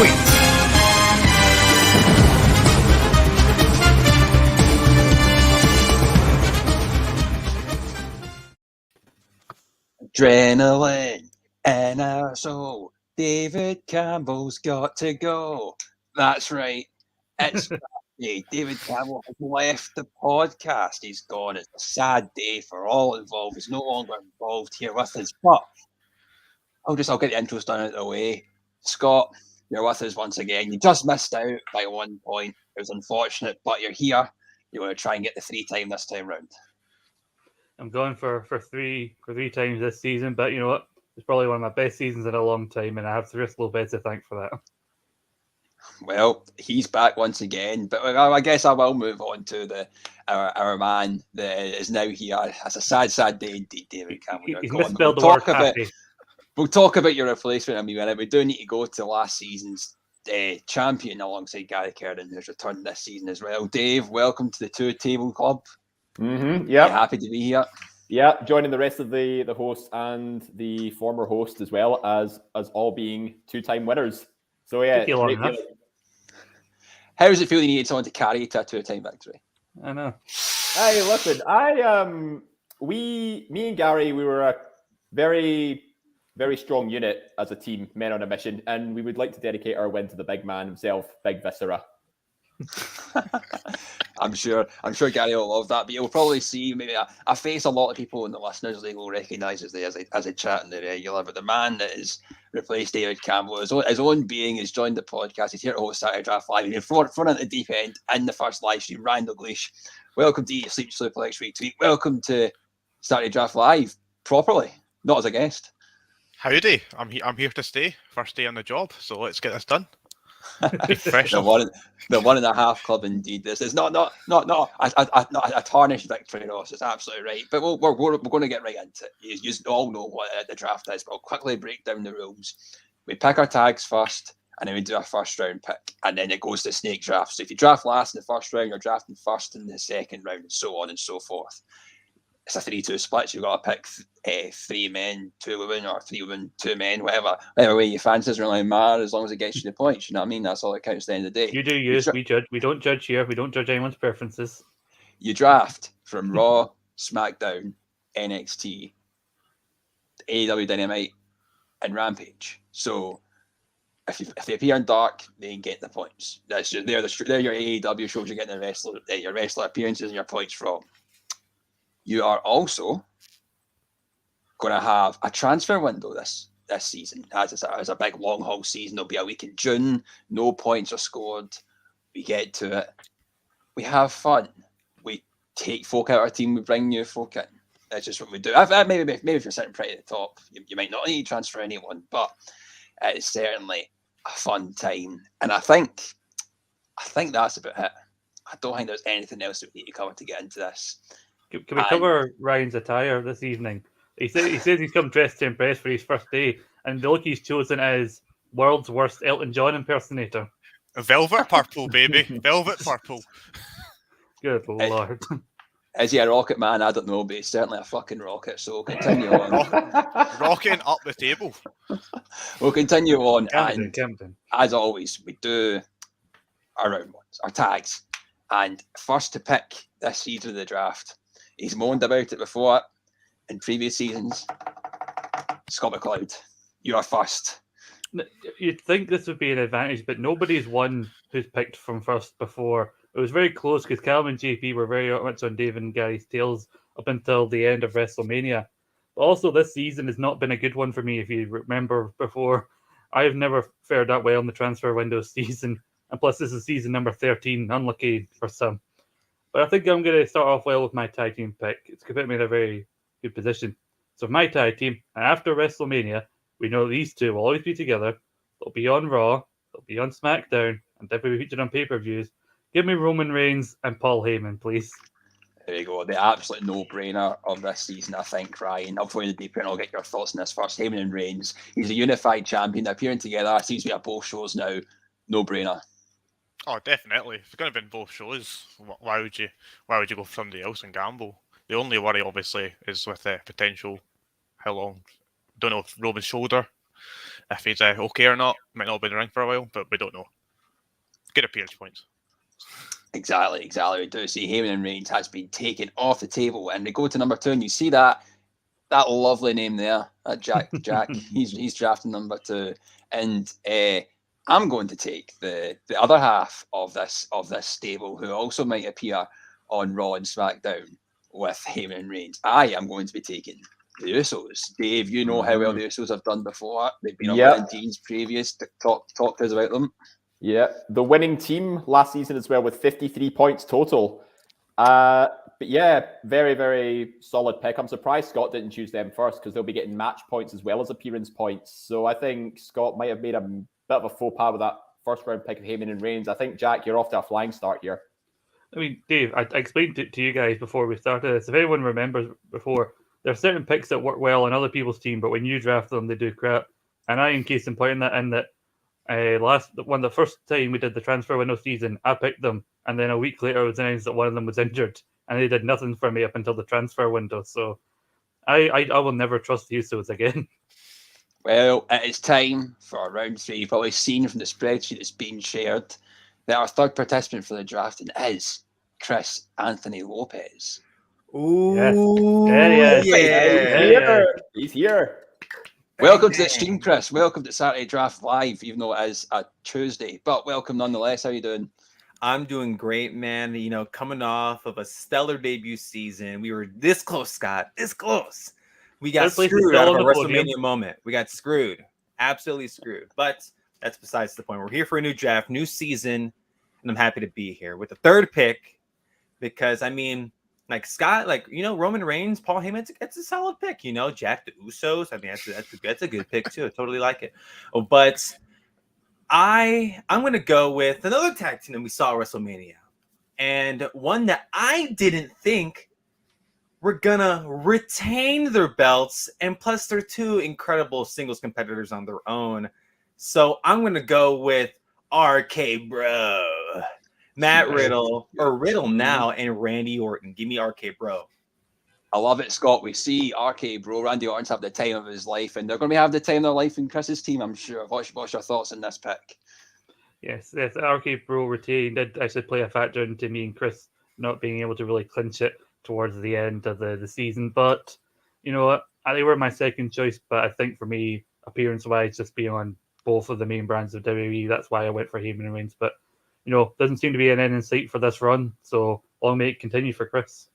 week. Adrenaline and our soul. David Campbell's got to go. That's right. It's David Campbell has left the podcast. He's gone. It's a sad day for all involved. He's no longer involved here with us. But I'll get the intros done out of the way. Scott, you're with us once again. You just missed out by 1 point. It was unfortunate, but you're here. You want to try and get the 3 time this time round. I'm going for three times this season, but you know what? It's probably one of my best seasons in a long time, and I have Chris Lopez to thank for that. Well, he's back once again, but I guess I will move on to our man that is now here. It's a sad day indeed, David Campbell. He's misspelled the word happy. We'll talk about your replacement in a minute. We do need to go to last season's champion alongside Gary Kerden, who's returned this season as well. Dave, welcome to the Two Table Club. Mm-hmm. Yeah, happy to be here. Yeah, joining the rest of the hosts and the former host as well as all being 2-time winners. So yeah, how does it feel you needed someone to carry you to a 2-time victory? I know. Hey, listen, me and Gary, we were a very, very strong unit as a team, men on a mission, and we would like to dedicate our win to the big man himself, Big Viscera. I'm sure Gary will love that, but you'll probably see maybe a face a lot of people in the listeners they will recognise as a chat in the regular. But the man that has replaced David Campbell, his own being, has joined the podcast. He's here to host Saturday Draft Live. He's thrown into the deep end in the first live stream. Ryan Dalglish, welcome to Eat Your Sleep Suplex Week to Week. Welcome to Saturday Draft Live properly, not as a guest. Howdy, I'm here to stay. First day on the job, so let's get this done. The 1.5 club indeed. This is not a tarnished victory, Ross. It's absolutely right. But we're going to get right into it. You all know what the draft is, but I'll quickly break down the rules. We pick our tags first, and then we do a first round pick, and then it goes to snake draft. So if you draft last in the first round, you're drafting first in the second round, and so on and so forth. It's a 3-2 split, so you've got to pick 3 men, 2 women, or 3 women, 2 men, whatever way you fancy doesn't really matter as long as it gets you the points. You know what I mean? That's all that counts at the end of the day. You do we judge. We don't judge here. We don't judge anyone's preferences. You draft from Raw, SmackDown, NXT, AEW Dynamite, and Rampage. So if they appear in Dark, they get the points. They're your AEW shows. You're getting your wrestler appearances and your points from. You are also going to have a transfer window this season. As a big long haul season, there'll be a week in June. No points are scored. We get to it. We have fun. We take folk out of our team. We bring new folk in. That's just what we do. Maybe if you're sitting pretty at the top, you might not need to transfer anyone, but it's certainly a fun time. And I think that's about it. I don't think there's anything else that we need to cover to get into this. Can we cover Ryan's attire this evening? He says he's come dressed to impress for his first day, and the look he's chosen is world's worst Elton John impersonator. Velvet purple, baby. Velvet purple. Good Lord. Is he a rocket man? I don't know, but he's certainly a fucking rocket, so we'll continue on. Rocking up the table. We'll continue on. Camden. As always, we do our round ones, our tags. And first to pick this season of the draft, he's moaned about it before in previous seasons. Scott McLeod, you are first. You'd think this would be an advantage, but nobody's won who's picked from first before. It was very close because Callum and JP were very much on David and Gary's tails up until the end of WrestleMania. But also, this season has not been a good one for me. If you remember before, I've never fared that well in the transfer window season. And plus, this is season number 13. Unlucky for some. But I think I'm going to start off well with my tag team pick. It's going to put me in a very good position. So my tag team, after WrestleMania, we know these two will always be together. They'll be on Raw. They'll be on SmackDown. And they'll be featured on pay-per-views. Give me Roman Reigns and Paul Heyman, please. There you go. The absolute no-brainer of this season, I think, Ryan. I'll throw you the deep end. I'll get your thoughts on this first. Heyman and Reigns. He's a unified champion. They're appearing together. It seems to be at both shows now. No-brainer. Oh, definitely. If it's going to be in both shows, why would you go for somebody else and gamble? The only worry, obviously, is with the potential. How long? Don't know if Roman's shoulder if he's okay or not. Might not be in the ring for a while, but we don't know. Good appearance points. Exactly. We do see Heyman and Reigns has been taken off the table, and they go to number 2, and you see that lovely name there, Jack. he's drafting number 2, and I'm going to take the other half of this stable, who also might appear on Raw and SmackDown with Heyman and Reigns. I am going to be taking the Usos. Dave, you know how well the Usos have done before. They've been on winning teams previous. Talk to us about them. Yeah, the winning team last season as well with 53 points total. But yeah, very, very solid pick. I'm surprised Scott didn't choose them first because they'll be getting match points as well as appearance points. So I think Scott might have made a bit of a faux pas with that first round pick of Heyman and Reigns. I think, Jack, you're off to a flying start here. I mean, Dave, I explained it to you guys before we started this. If anyone remembers before, there are certain picks that work well on other people's team, but when you draft them, they do crap. And I, in case in point in that the first time we did the transfer window season, I picked them, and then a week later it was announced that one of them was injured, and they did nothing for me up until the transfer window. So I will never trust the Usos again. Well, it is time for round 3. You've probably seen from the spreadsheet that's been shared that our third participant for the drafting is Chris Anthony Lopez. Ooh, Yeah. He's here. Welcome to the stream, Chris. Welcome to Saturday Draft Live, even though it is a Tuesday. But welcome nonetheless. How are you doing? I'm doing great, man. You know, coming off of a stellar debut season. We were this close, Scott. This close. We got screwed out of a WrestleMania moment. We got screwed. Absolutely screwed. But that's besides the point. We're here for a new draft, new season, and I'm happy to be here with the third pick because, I mean, like Scott, like, you know, Roman Reigns, Paul Heyman, it's a solid pick, you know, Jack the Usos. I mean, that's a good pick too. I totally like it. Oh, but I'm going to go with another tag team that we saw at WrestleMania, and one that I didn't think were going to retain their belts, and plus they're two incredible singles competitors on their own. So I'm going to go with RK Bro. Matt Riddle, or Riddle now, and Randy Orton. Give me RK Bro. I love it, Scott. We see RK Bro, Randy Orton's have the time of his life, and they're going to have the time of their life in Chris's team, I'm sure. What's your thoughts on this pick? Yes, RK Bro retain did actually play a factor into me and Chris not being able to really clinch it towards the end of the season. But, you know what? They were my second choice, but I think for me, appearance-wise, just being on both of the main brands of WWE, that's why I went for Heyman and Reigns. But, you know, doesn't seem to be an end in sight for this run, so long may it continue for Chris.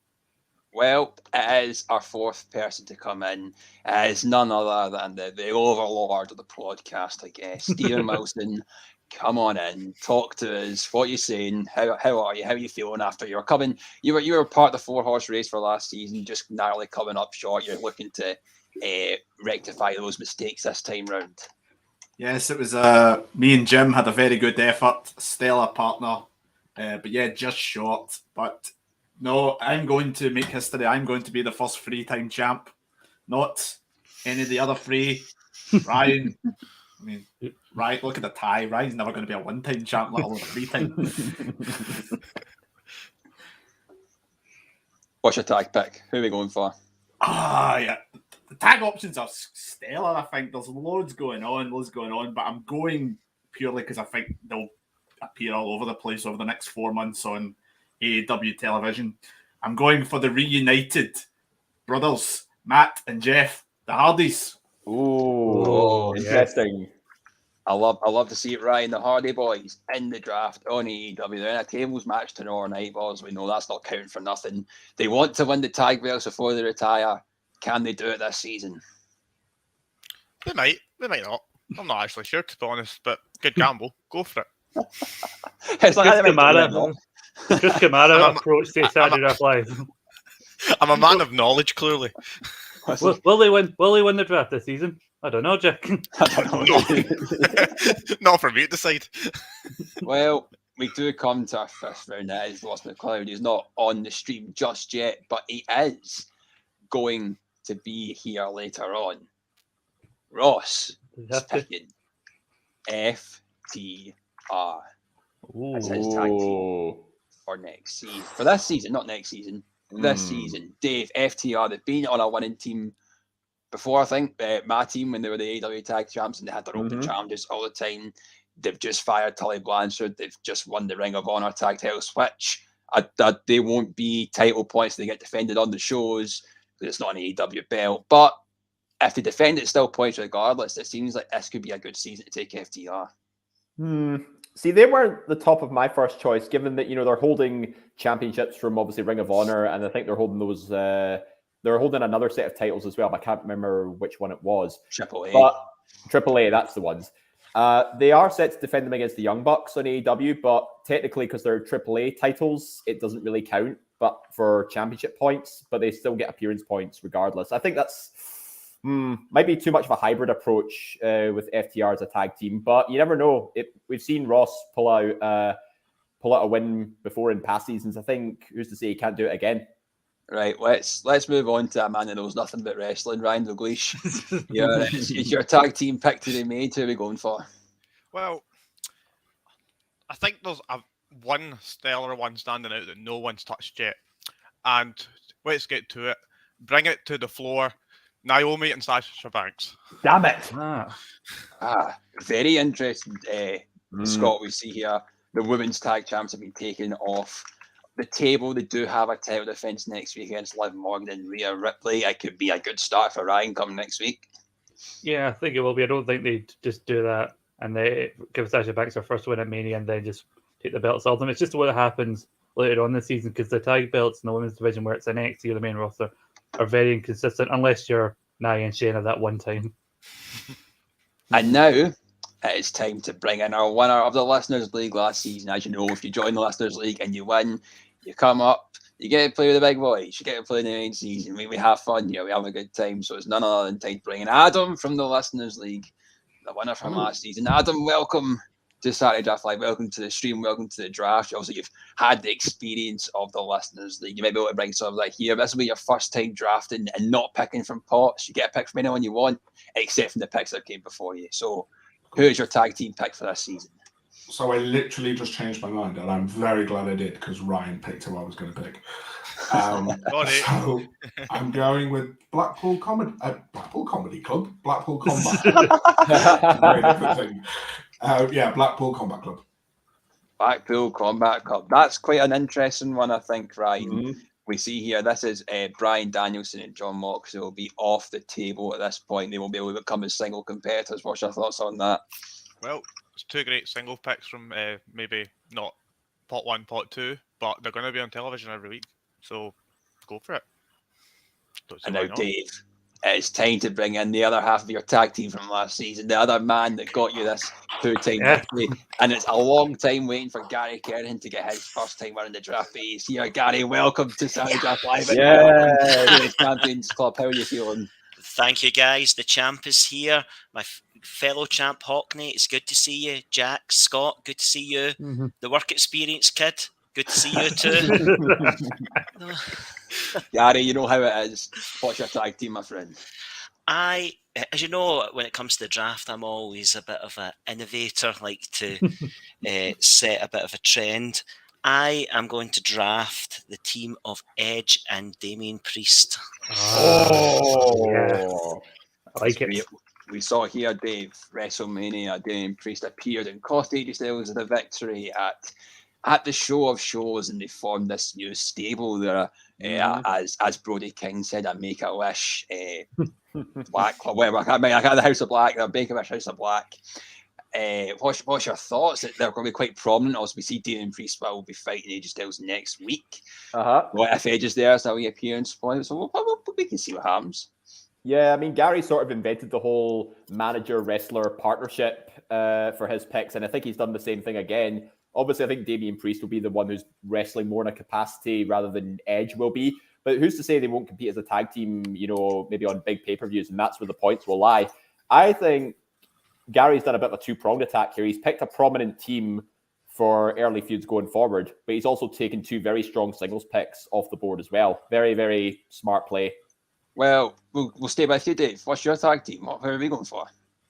Well, it is our fourth person to come in. It is none other than the overlord of the podcast, I guess. Stephen Wilson, come on in, talk to us. What are you saying? How are you? How are you feeling after you're coming? You were part of the 4-horse race for last season, just narrowly coming up short. You're looking to rectify those mistakes this time round. Yes, it was me and Jim had a very good effort, stellar partner, but yeah, just short. But no, I'm going to make history. I'm going to be the first 3-time champ, not any of the other 3. Ryan, I mean, right? Look at the tie. Ryan's never going to be a 1-time champ, let alone a 3-time. What's your tag pick? Who are we going for? Yeah. The tag options are stellar, I think. There's loads going on, but I'm going purely because I think they'll appear all over the place over the next 4 months on AEW television. I'm going for the reunited brothers, Matt and Jeff, the Hardys. Ooh, interesting. Yeah. I love to see it, Ryan. The Hardy Boys in the draft on AEW. They're in a tables match tomorrow night, boys. We know that's not counting for nothing. They want to win the tag belts before they retire. Can they do it this season? They might not. I'm not actually sure, to be honest, but good gamble. Go for it. Chris Kamara approached the Saturday Night Live. I'm a man of knowledge, clearly. Will they win? Will they win the draft this season? I don't know, Jack. I don't know. Not for me to decide. Well, we do come to our first round. That is Ross McLeod. He's not on the stream just yet, but he is going to be here later on. Ross is picking FTR as his tag team for next season. For this season, not next season. This season. Dave, FTR, they've been on a winning team before, I think, my team, when they were the AEW Tag Champs and they had their open Mhm. challenges all the time, they've just fired Tully Blanchard. They've just won the Ring of Honor Tag Title switch. They won't be title points. They get defended on the shows because it's not an AEW belt. But if they defend it, still points regardless. It seems like this could be a good season to take FTR. See, they weren't the top of my first choice, given that they're holding championships from obviously Ring of Honor, and I think they're holding those. They're holding another set of titles as well, but I can't remember which one it was. Triple A. But AAA, that's the ones. They are set to defend them against the Young Bucks on AEW, but technically, because they're AAA titles, it doesn't really count. But for championship points, but they still get appearance points regardless. I think that's might be too much of a hybrid approach with FTR as a tag team, but you never know. We've seen Ross pull out a win before in past seasons. I think who's to say he can't do it again? Right, let's move on to a man that knows nothing but wrestling, Ryan Dalglish. It's your tag team pick to be made. Who are we going for? Well, I think there's one stellar one standing out that no one's touched yet. And let's get to it. Bring it to the floor. Naomi and Sasha Banks. Damn it! Very interesting, Scott. We see here the women's tag champs have been taken off the table. They do have a title defense next week against Liv Morgan and Rio Ripley. It could be a good start for Ryan coming next week. Yeah, I think it will be. I don't think they just do that and they give Sasha Banks her first win at Mania and then just take the belts off them. It's just what happens later on this season because the tag belts in the women's division where it's NXT or the main roster are very inconsistent unless you're Nia and Shayna that one time. And now it's time to bring in our winner of the Listeners League last season. As you know, if you join the Listeners League and you win, you come up, you get to play with the big boys, you get to play in the main season. We have fun here, we have a good time. So it's none other than time to bring in Adam from the Listeners League, the winner from last season. Adam, welcome to Saturday Draft Live. Welcome to the stream. Welcome to the draft. Also, you've had the experience of the Listeners League. You might be able to bring some of that here. This will be your first time drafting and not picking from pots. You get a pick from anyone you want, except from the picks that came before you. So, who is your tag team pick for this season? So I literally just changed my mind, and I'm very glad I did because Ryan picked who I was going to pick. So I'm going with Blackpool Comedy Club, Blackpool Combat. Very different thing. Blackpool Combat Club. Blackpool Combat Club. That's quite an interesting one, I think, Ryan. Mm-hmm. We see here, this is Bryan Danielson and John Moxley will be off the table at this point. They won't be able to become as single competitors. What's your thoughts on that? Well, it's two great single picks from maybe not pot 1, pot 2, but they're going to be on television every week. So go for it. And now, Dave, it's time to bring in the other half of your tag team from last season, the other man that got you this two-time victory. And it's a long time waiting for Gary Kerrigan to get his first time winning the draft. But he's here. Gary, welcome to Saturday Draft Live. Yeah. Champions Club. How are you feeling? Thank you, guys. The champ is here. My fellow champ, Hockney. It's good to see you. Jack, Scott, good to see you. Mm-hmm. The work experience kid, good to see you too. Gary, you know how it is. What's your tag team, my friend? As you know, when it comes to the draft, I'm always a bit of an innovator, like to set a bit of a trend. I am going to draft the team of Edge and Damian Priest. Oh, yes. I like it. We saw here, Dave, WrestleMania, Damian Priest appeared and cost AJ Styles the victory at the show of shows, and they formed this new stable there. As Brody King said, a Make-A-Wish Black Club, whatever. I can't the House of Black, the Make-A-Wish House of Black. What's your thoughts? They're going to be quite prominent. Also, we see Damian Priest will be fighting AJ Styles next week. What if Edge is there? Is that a wee appearance point? So we can see what happens. Yeah, I mean, Gary sort of invented the whole manager-wrestler partnership for his picks, and I think he's done the same thing again. Obviously, I think Damian Priest will be the one who's wrestling more in a capacity rather than Edge will be. But who's to say they won't compete as a tag team, maybe on big pay-per-views, and that's where the points will lie. I think Gary's done a bit of a two-pronged attack here. He's picked a prominent team for early feuds going forward, but he's also taken two very strong singles picks off the board as well. Very, very smart play. Well, we'll stay with you, Dave. What's your tag team? Who are we going for?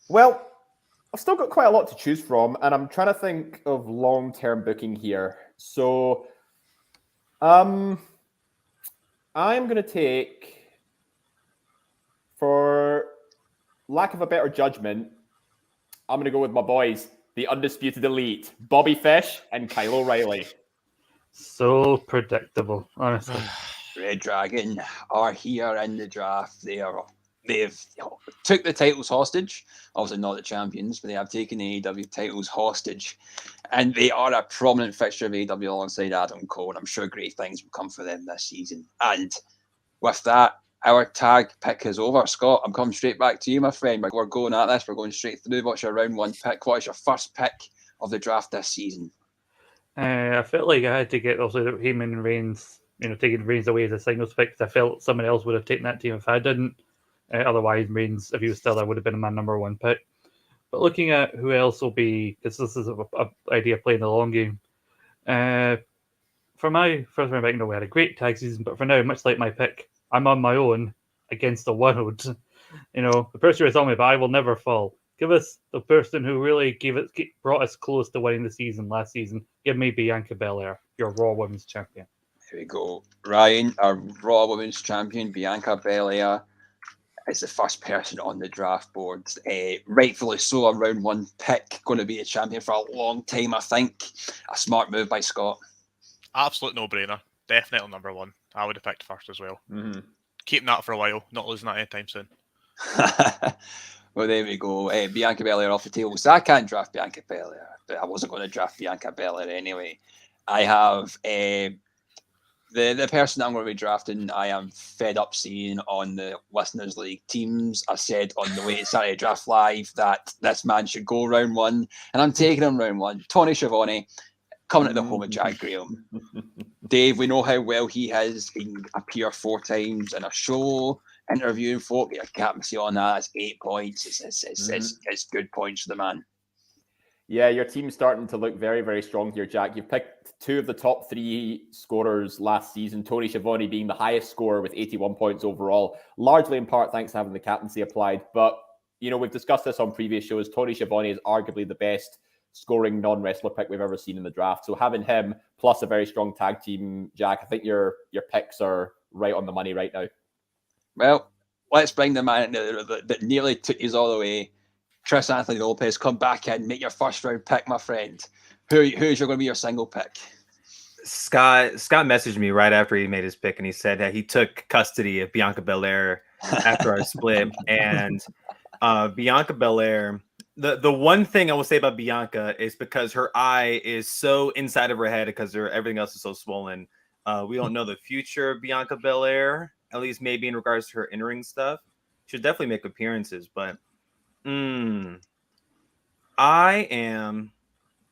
Well, I've still got quite a lot to choose from, and I'm trying to think of long-term booking here. So, I'm going to take, For lack of a better judgment, I'm going to go with my boys, the Undisputed Elite, Bobby Fish and Kyle O'Reilly. So predictable, honestly. Red Dragon are here in the draft. They've took the titles hostage. Obviously not the champions, but they have taken the AEW titles hostage. And they are a prominent fixture of AEW alongside Adam Cole. And I'm sure great things will come for them this season. And with that, our tag pick is over. Scott, I'm coming straight back to you, my friend. We're going at this. We're going straight through. What's your round one pick? What is your first pick of the draft this season? I felt like I had to get also Heyman and Reigns, taking Reigns away as a singles pick, because I felt someone else would have taken that team if I didn't. Otherwise, Reigns, if he was still there, would have been my number one pick. But looking at who else will be, because this is an idea of playing the long game. For my first round pick, we had a great tag season, but for now, much like my pick, I'm on my own against the world. The person who told me, but I will never fall. Give us the person who really brought us close to winning the season last season. Give me Bianca Belair, your Raw Women's Champion. Here we go. Ryan, our Raw Women's Champion, Bianca Belair, is the first person on the draft board. Rightfully so, a round one pick. Going to be a champion for a long time, I think. A smart move by Scott. Absolute no-brainer. Definitely number one. I would have picked first as well. Mm-hmm. Keeping that for a while. Not losing that anytime soon. Well, there we go. Bianca Belair off the table. So I can't draft Bianca Belair, but I wasn't going to draft Bianca Belair anyway. I have the person I'm going to be drafting. I am fed up seeing on the Listeners League teams. I said on the way to Saturday Draft Live that this man should go round one, and I'm taking him round one. Tony Schiavone, coming to the home of Jack Graham. Dave, we know how well he is. He can appear 4 times in a show, interviewing folk. Get a captaincy on that. It's 8 points. It's good points for the man. Yeah, your team's starting to look very, very strong here, Jack. You've picked 2 of the top 3 scorers last season, Tony Schiavone being the highest scorer with 81 points overall, largely in part thanks to having the captaincy applied. But, we've discussed this on previous shows. Tony Schiavone is arguably the best scoring non-wrestler pick we've ever seen in the draft. So having him plus a very strong tag team, Jack, I think your picks are right on the money right now. Well, let's bring the man that nearly took us all the way. Chris Anthony Lopez, come back in, make your first round pick, my friend. Who's going to be your single pick? Scott messaged me right after he made his pick, and he said that he took custody of Bianca Belair after our split. And Bianca Belair, the one thing I will say about Bianca is because her eye is so inside of her head because everything else is so swollen. We don't know the future of Bianca Belair, at least maybe in regards to her in-ring stuff. She'll definitely make appearances, but I am,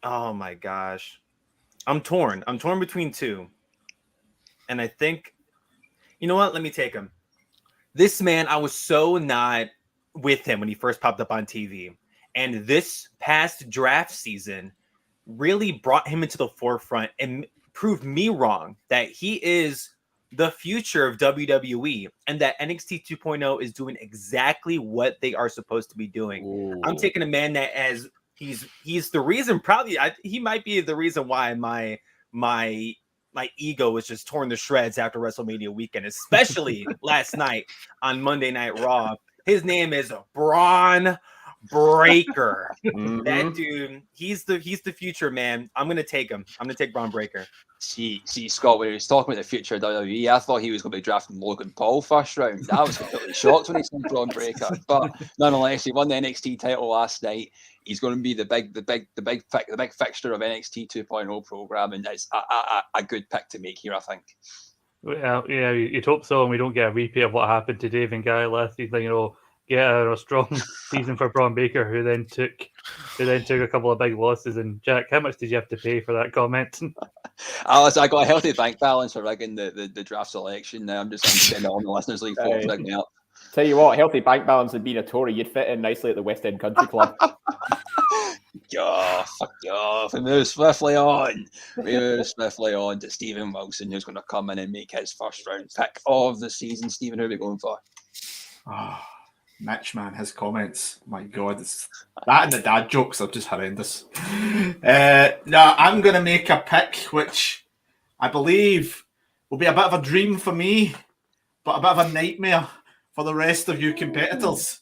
oh my gosh. I'm torn between 2. And I think, you know what? Let me take him. This man, I was so not with him when he first popped up on TV. And this past draft season really brought him into the forefront and proved me wrong that he is the future of WWE and that NXT 2.0 is doing exactly what they are supposed to be doing. Ooh. I'm taking a man that he's the reason, probably he might be the reason why my ego was just torn to shreds after WrestleMania weekend, especially last night on Monday Night Raw. His name is Braun Breaker. Mm-hmm. That dude, he's the future, man. I'm gonna take him. I'm gonna take Braun Breaker. See, Scott, when he was talking about the future of WWE, I thought he was going to be drafting Logan Paul first round. I was completely shocked when he said Braun Breaker. But nonetheless, he won the NXT title last night. He's going to be the big fixture of NXT 2.0 program, and it's a good pick to make here, I think. Well, yeah, you'd hope so, and we don't get a repeat of what happened to Dave and Guy last season. Get a strong season for Braun Breaker, who then took a couple of big losses. And Jack, how much did you have to pay for that comment? Alice, I got a healthy bank balance for rigging the draft selection. I'm spending on the Listeners League folks rigging me up. Tell you what, healthy bank balance and being a Tory, you'd fit in nicely at the West End Country Club. Fuck off. We move swiftly on to Stephen Wilson, who's going to come in and make his first round pick of the season. Stephen, who are we going for? Mitch, man, his comments, my God, that and the dad jokes are just horrendous. I'm going to make a pick which I believe will be a bit of a dream for me, but a bit of a nightmare for the rest of you competitors.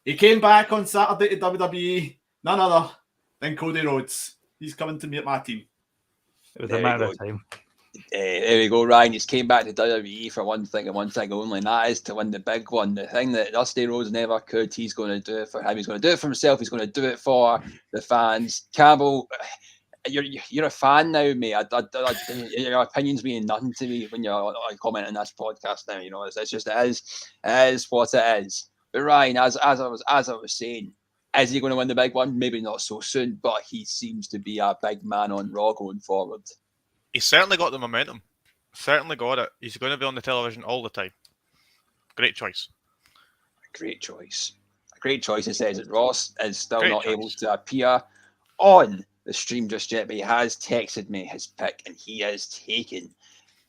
He came back on Saturday to WWE, none other than Cody Rhodes. He's coming to me at my team. It was a matter of time. There we go, Ryan. He's came back to WWE for one thing and one thing only, and that is to win the big one. The thing that Dusty Rhodes never could, he's going to do it for him. He's going to do it for himself. He's going to do it for the fans. Campbell, you're a fan now, mate. Your opinions mean nothing to me when you're commenting on this podcast now. You know, it's just it is what it is. But Ryan, as I was saying, is he going to win the big one? Maybe not so soon, but he seems to be a big man on Raw going forward. He's certainly got the momentum. Certainly got it. He's going to be on the television all the time. Great choice. Great choice. A great choice. It says that Ross is still Great not choice. able to appear on the stream just yet, but he has texted me his pick, and he has taken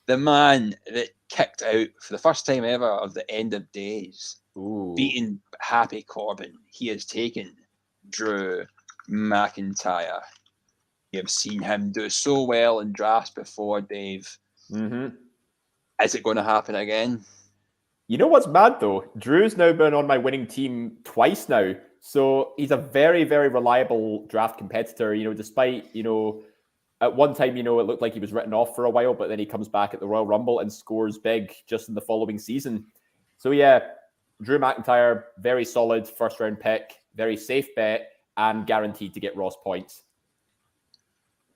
the man that kicked out for the first time ever of the End of Days, beating Happy Corbin. He has taken Drew McIntyre. You have seen him do so well in drafts before, Dave. Mm-hmm. Is it going to happen again? You know what's mad though? Drew's now been on my winning team twice now. So he's a very, very reliable draft competitor, you know, despite, you know, at one time, you know, it looked like he was written off for a while, but then he comes back at the Royal Rumble and scores big just in the following season. So yeah, Drew McIntyre, very solid first round pick, very safe bet, and guaranteed to get Ross points.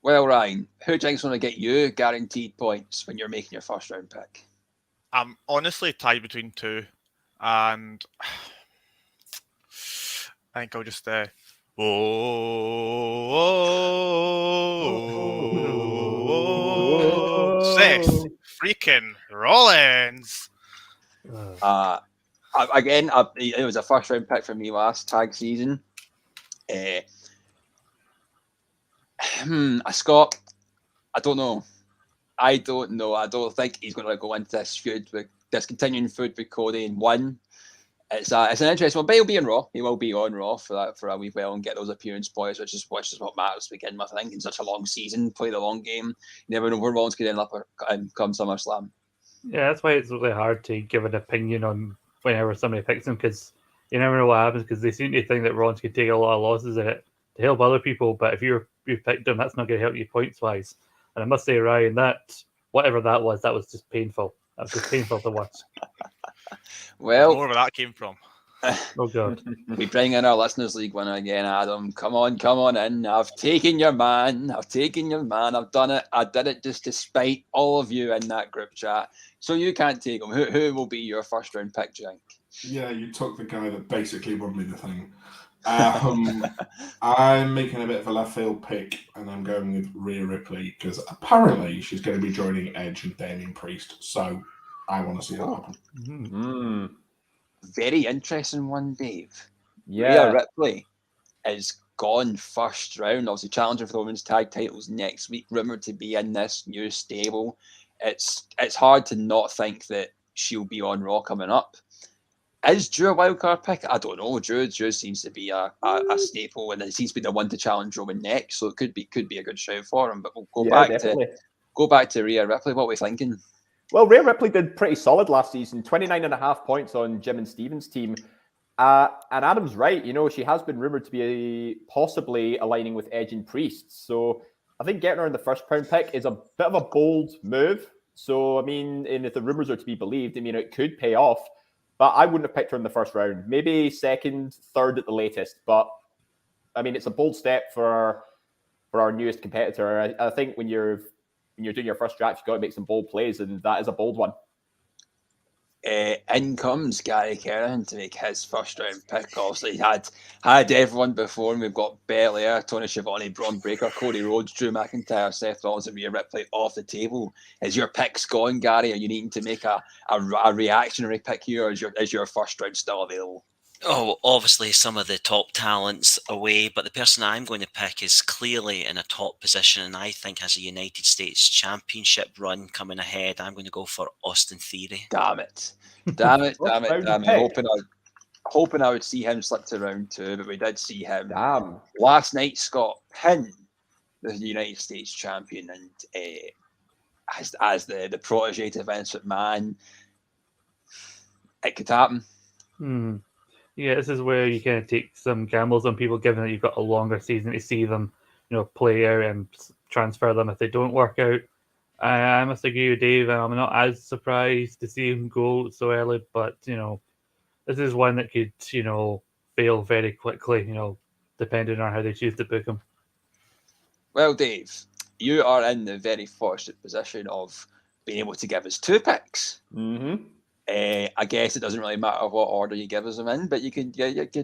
Well, Ryan, who do you think's going to get you guaranteed points when you're making your first round pick? I'm honestly tied between two, and I think I'll just Seth freaking Rollins. Again, it was a first round pick for me last tag season. Scott, I don't know. I don't think he's going to go into this continuing feud with Cody and win. It's an interesting one, but he'll be on Raw. He will be on Raw for a wee while and get those appearance points, which is what matters to begin with. I think in such a long season, play the long game. You never know where Rollins could end up and come SummerSlam. Yeah, that's why it's really hard to give an opinion on whenever somebody picks him, because you never know what happens, because they seem to think that Rollins could take a lot of losses in it to help other people, but if you picked him, that's not going to help you points wise. And I must say, Ryan, that whatever that was just painful. That was just painful to watch. Well, more where that came from. Oh god. We bring in our Listeners League winner again, Adam. Come on in. I've taken your man. I've done it. I did it just to spite all of you in that group chat. So you can't take him. Who will be your first round pick, do you think? Yeah, you took the guy that basically won me the thing. I'm making a bit of a left field pick, and I'm going with Rio Ripley because apparently she's going to be joining Edge and Damian Priest. So I want to see that happen. Mm. Very interesting one, Dave. Yeah. Rhea Ripley is gone first round. Obviously, challenging for the women's tag titles next week. Rumored to be in this new stable. It's hard to not think that she'll be on Raw coming up. Is Drew a wildcard pick? I don't know. Drew seems to be a staple, and he seems to be the one to challenge Roman next. So it could be a good shout for him. But we'll go back to Rhea Ripley. What are we thinking? Well, Rhea Ripley did pretty solid last season. 29.5 points on Jim and Steven's team. And Adam's right. You know, she has been rumored to be possibly aligning with Edge and Priest. So I think getting her in the first round pick is a bit of a bold move. So, I mean, and if the rumors are to be believed, I mean, it could pay off. But I wouldn't have picked her in the first round. Maybe second, third at the latest. But, I mean, it's a bold step for our newest competitor. I think when you're doing your first draft, you've got to make some bold plays, and that is a bold one. In comes Gary Kerrigan to make his first round pick. Obviously, he had everyone before, and we've got Belair, Tony Schiavone, Braun Breaker, Cody Rhodes, Drew McIntyre, Seth Rollins, and Rhea Ripley off the table. Is your picks gone, Gary? Are you needing to make a reactionary pick here, or is your first round still available? Oh, obviously some of the top talents away, but the person I'm going to pick is clearly in a top position, and I think has a United States Championship run coming ahead. I'm going to go for Austin Theory. Damn it. Hoping I would see him slip to round 2, but we did see him last night, Scott, pin the United States champion, and as the protege to Vince McMahon, it could happen. Yeah, this is where you kind of take some gambles on people, given that you've got a longer season to see them, play out and transfer them if they don't work out. I must agree with Dave, and I'm not as surprised to see him go so early, but, this is one that could, fail very quickly, depending on how they choose to book him. Well, Dave, you are in the very fortunate position of being able to give us 2 picks. Mm-hmm. I guess it doesn't really matter what order you give us them in, but you can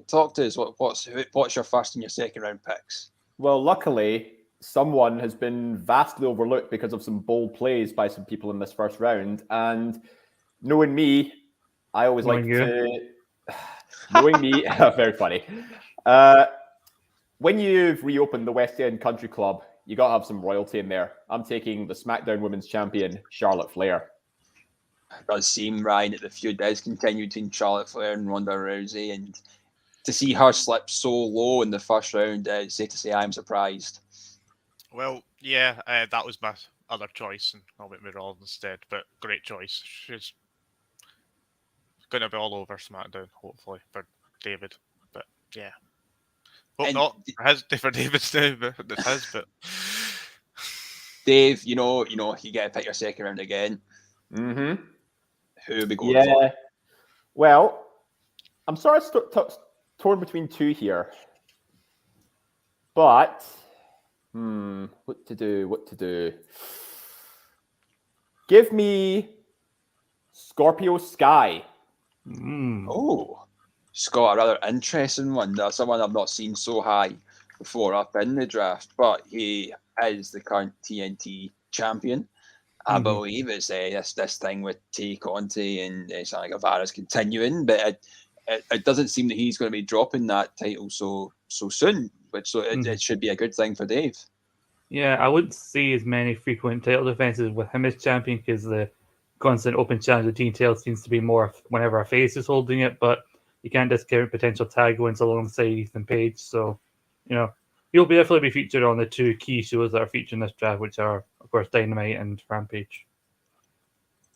talk to us. What's your first and your second round picks? Well, luckily, someone has been vastly overlooked because of some bold plays by some people in this first round. And knowing me, I always like to... Knowing me, very funny. When you've reopened the West End Country Club, you got to have some royalty in there. I'm taking the SmackDown Women's Champion, Charlotte Flair. It does seem, Ryan, that the feud does continue between Charlotte Flair and Ronda Rousey, and to see her slip so low in the first round, safe to say I'm surprised. Well, yeah, that was my other choice, and I went with Raw instead, but great choice. She's going to be all over SmackDown, hopefully, for David. But, yeah. Hope and not for David's now, but it has, but... Dave, you get to pick your second round again. Mm-hmm. Who would be going for? Well, I'm sort of torn between 2 here. But, what to do? Give me Scorpio Sky. Oh, Scott, a rather interesting one. That's someone I've not seen so high before up in the draft, but he is the current TNT champion. I believe it's this thing with Tay Conti and Sammy Guevara's continuing, but it doesn't seem that he's going to be dropping that title so soon, it should be a good thing for Dave. Yeah, I wouldn't see as many frequent title defenses with him as champion because the constant open challenge of Team Tail seems to be more whenever a face is holding it, but you can't discount potential tag wins alongside Ethan Page. So, he'll definitely be featured on the 2 key shows that are featured in this draft, which are, of course, Dynamite and Rampage.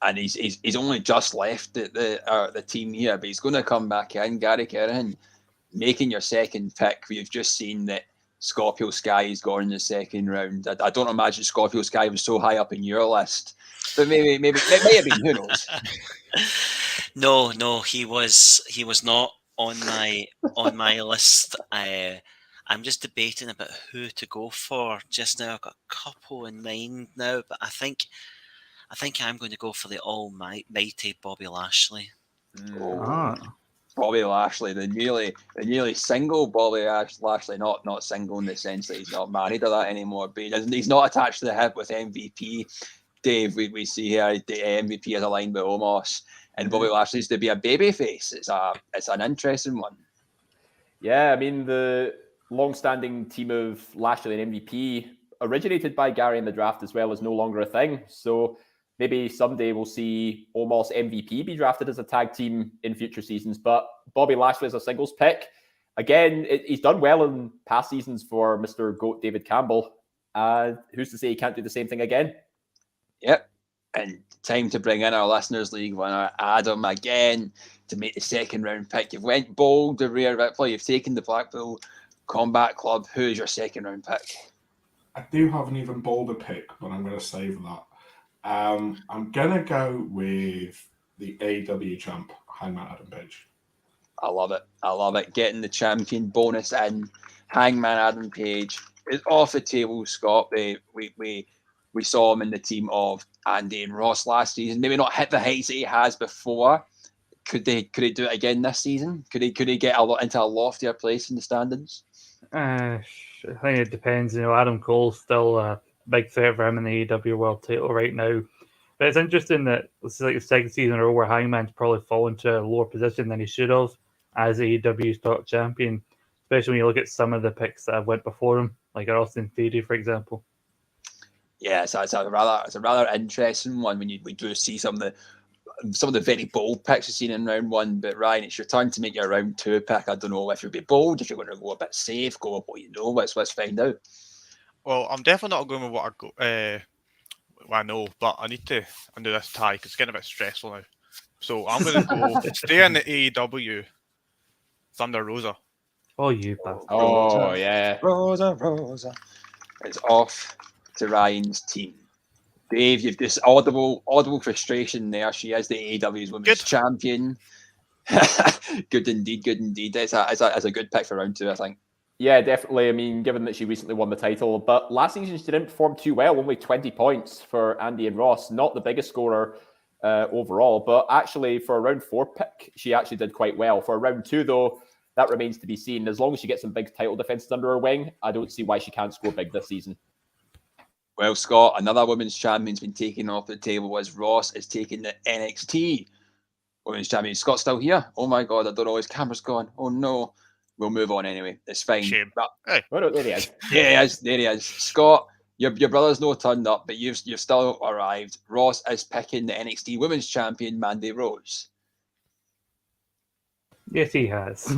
And he's only just left the team here, but he's going to come back in. Gary Kerrigan, making your second pick. We've just seen that Scorpio Sky is gone in the second round. I don't imagine Scorpio Sky was so high up in your list, but maybe it may have been. Who knows? No, he was not on my list. I'm just debating about who to go for just now. I've got a couple in mind now, but I think I'm going to go for the almighty Bobby Lashley. Bobby Lashley, the nearly single Bobby Lashley, not single in the sense that he's not married or that anymore, but he's not attached to the hip with MVP. Dave, we see here the MVP is aligned with Omos, and Bobby Lashley's to be a babyface. It's an interesting one. Yeah, I mean, the long-standing team of Lashley and MVP originated by Gary in the draft as well is no longer a thing. So maybe someday we'll see Omos MVP be drafted as a tag team in future seasons. But Bobby Lashley is a singles pick. Again, he's done well in past seasons for Mr. GOAT David Campbell. Who's to say he can't do the same thing again? Yep. And time to bring in our Listeners League winner, Adam, again, to make the second round pick. You've went bold to Rio Ripley. You've taken the Blackpool Combat Club. Who is your second round pick? I do have an even bolder pick, but I'm going to save that. I'm going to go with the AEW champ, Hangman Adam Page. I love it. Getting the champion bonus in. Hangman Adam Page is off the table, Scott. We saw him in the team of Andy and Ross last season. Maybe not hit the heights that he has before. Could he do it again this season? Could he get into a loftier place in the standings? I think it depends. Adam Cole's still a big threat for him in the AEW World Title right now. But it's interesting that this is like the second season in a row where Hangman's probably fallen to a lower position than he should have as AEW's top champion, especially when you look at some of the picks that have went before him, like Austin Theory, for example. Yeah, it's a rather interesting one when we do see some of the very bold picks we've seen in round one. But Ryan, it's your turn to make your round 2 pick. I don't know if you'll be bold, if you're going to go a bit safe, go with what you know. Let's find out. Well, I'm definitely not going with what I know, but I need to undo this tie because it's getting a bit stressful now. So I'm going to go stay in the AEW Thunder Rosa. Oh, you bastard. Oh, yeah. Rosa. It's off to Ryan's team. Dave, you've this audible frustration there. She is the AEW's Women's Champion. Good indeed. It's a good pick for round 2, I think. Yeah, definitely. I mean, given that she recently won the title, but last season she didn't perform too well. Only 20 points for Andy and Ross. Not the biggest scorer overall, but actually for a round 4 pick, she actually did quite well. For a round 2, though, that remains to be seen. As long as she gets some big title defenses under her wing, I don't see why she can't score big this season. Well, Scott, another women's champion's been taken off the table as Ross is taking the NXT Women's Champion. Scott's still here. Oh my God, I don't know, his camera's gone. Oh no. We'll move on anyway. It's fine. Shame. But, hey. Oh, no, there he is. There he is. Scott, your brother's no turned up, but you've still arrived. Ross is picking the NXT Women's Champion, Mandy Rose. Yes, he has.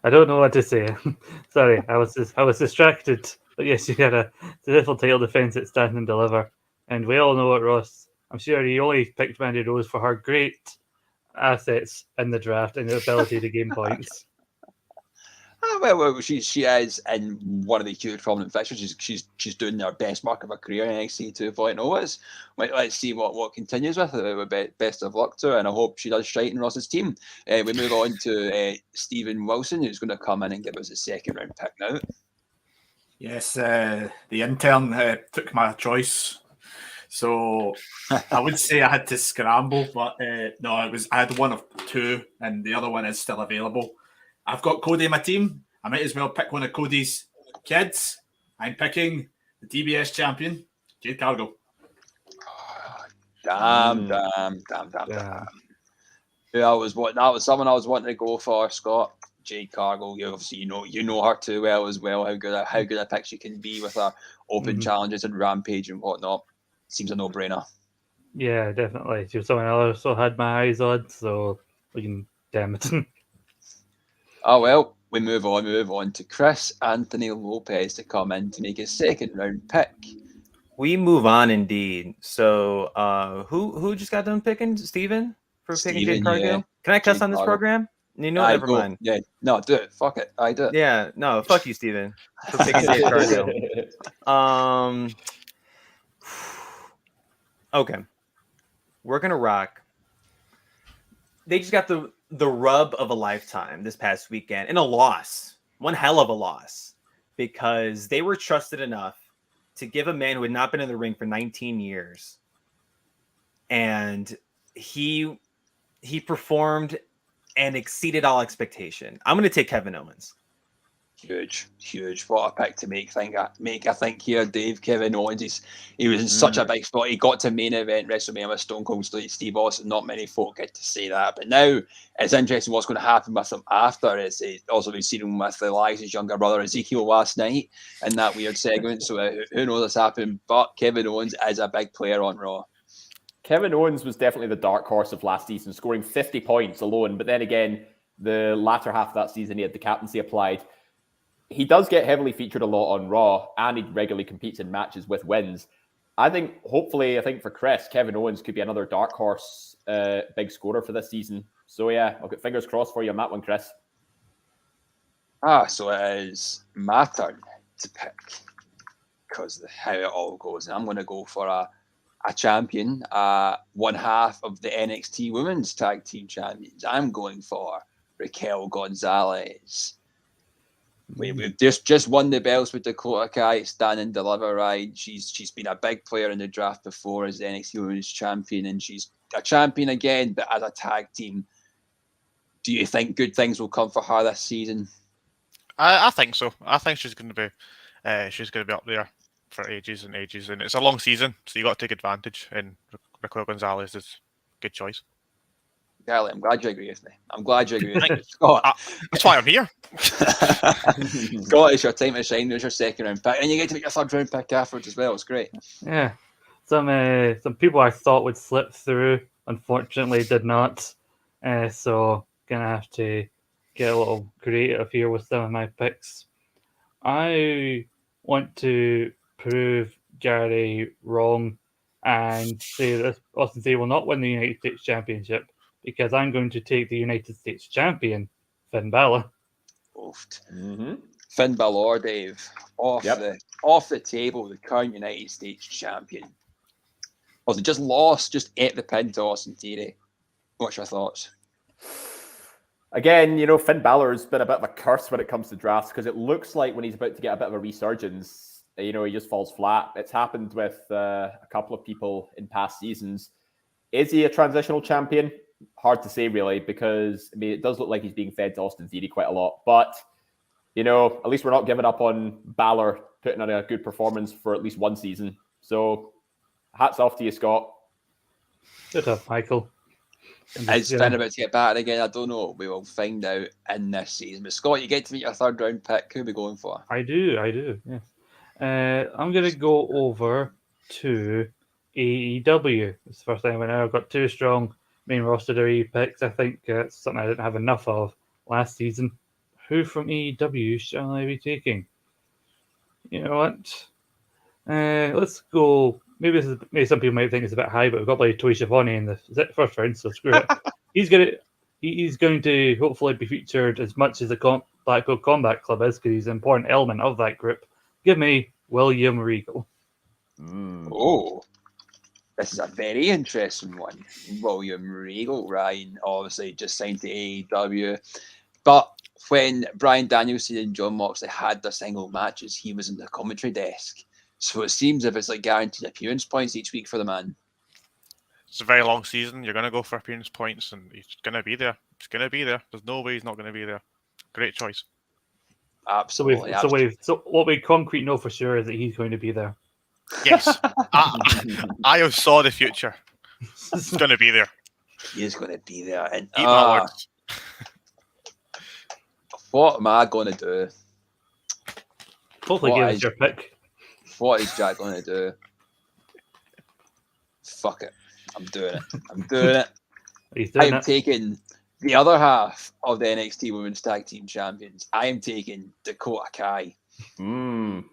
I don't know what to say. Sorry, I was distracted. But yes, you got a successful title defense at Stand and Deliver. And we all know it, Ross. I'm sure he only picked Mandy Rose for her great assets in the draft and the ability to gain points. Well, she is in one of the huge prominent fixtures. She's doing her best mark of her career in NXT 2.0 is. Let's see what continues with it. Best of luck to her, and I hope she does straighten Ross's team. We move on to Stephen Wilson, who's going to come in and give us a second round pick now. Yes, the intern took my choice. So I would say I had to scramble, but no, I had one of 2, and the other one is still available. I've got Cody in my team. I might as well pick one of Cody's kids. I'm picking the TBS champion, Jade Cargill. Damn. Yeah, that was someone I was wanting to go for, Scott. Jade Cargill. You know her too well as well. How good a pick she can be with her open challenges and Rampage and whatnot. Seems a no-brainer. Yeah, definitely. She was someone I also had my eyes on, so we can damn it. Oh well, we move on to Chris Anthony Lopez to come in to make a second round pick. We move on indeed. So who just got done picking? Steven for picking Jade Cargill? Yeah. Can I cuss on this program? You know, never mind. Yeah, no, do it. Fuck it. I do it. Yeah, no, fuck you, Steven, for picking Jade Cargill. Okay. We're gonna rock. They just got the rub of a lifetime this past weekend, and a loss. One hell of a loss. Because they were trusted enough to give a man who had not been in the ring for 19 years. And he performed and exceeded all expectation. I'm going to take Kevin Owens. Huge. What a pick to make. I think here, Dave. Kevin Owens. He was in such a big spot. He got to main event WrestleMania with Stone Cold Steve Austin. Not many folk get to say that. But now it's interesting what's going to happen with him after. It's also we've seen him with Elias's younger brother Ezekiel last night in that weird segment. So who knows what's happened? But Kevin Owens is a big player on Raw. Kevin Owens was definitely the dark horse of last season, scoring 50 points alone. But then again, the latter half of that season, he had the captaincy applied. He does get heavily featured a lot on Raw, and he regularly competes in matches with wins. I think for Chris, Kevin Owens could be another dark horse big scorer for this season. So yeah, I've got fingers crossed for you on that one, Chris. So it is my turn to pick because how it all goes. And I'm going to go for a champion, one half of the NXT Women's Tag Team Champions. I'm going for Raquel Gonzalez. We've just won the belts with Dakota Kai, Stand and Deliver, right? She's been a big player in the draft before as the NXT Women's Champion, and she's a champion again, but as a tag team. Do you think good things will come for her this season? I think so. I think she's going to be up there for ages and ages, and it's a long season, so you got to take advantage. And Raquel Gonzalez is a good choice. Charlie, I'm glad you agree with me. Scott. That's why I'm here. Scott, it's your time to shine. There's your second round pick, and you get to make your third round pick afterwards as well. It's great. Yeah, some people I thought would slip through, unfortunately, did not. So gonna have to get a little creative here with some of my picks. I want to prove Gary wrong and say that Austin Theory will not win the United States Championship because I'm going to take the United States Champion, Finn Balor. Mm-hmm. Finn Balor, Dave, off the table, the current United States Champion. Austin just ate the pin to Austin Theory. What's your thoughts? Again, Finn Balor's been a bit of a curse when it comes to drafts because it looks like when he's about to get a bit of a resurgence, he just falls flat. It's happened with a couple of people in past seasons. Is he a transitional champion? Hard to say, really, because it does look like he's being fed to Austin Theory quite a lot. But at least we're not giving up on Balor putting on a good performance for at least one season. So, hats off to you, Scott. Good job, Michael. Is Finn about to get battered again? I don't know. We will find out in this season. But Scott, you get to meet your third round pick. Who are we going for? I do. Yes. I'm going to go over to AEW. It's the first time I've got two strong main roster WWE picks. I think it's something I didn't have enough of last season. Who from AEW shall I be taking? You know what? Let's go. Maybe some people might think it's a bit high, but we've got Tony Schiavone in the first round, so screw it. He's going to hopefully be featured as much as the Blackpool Combat Club is, because he's an important element of that group. Give me William Regal. Oh, this is a very interesting one. William Regal, Ryan, obviously just signed to AEW, but when Bryan Danielson and Jon Moxley had their single matches, he was in the commentary desk. So it seems if it's like guaranteed appearance points each week for the man. It's a very long season. You're going to go for appearance points, and he's going to be there. He's going to be there. There's no way he's not going to be there. Great choice. Absolutely. So what we concrete know for sure is that he's going to be there. Yes. I have saw the future. He's going to be there. He is going to be there. And eat my words. What am I going to do? Hopefully give us your pick. What is Jack going to do? Fuck it. I'm doing it. I'm taking the other half of the NXT Women's Tag Team Champions. I am taking Dakota Kai. That's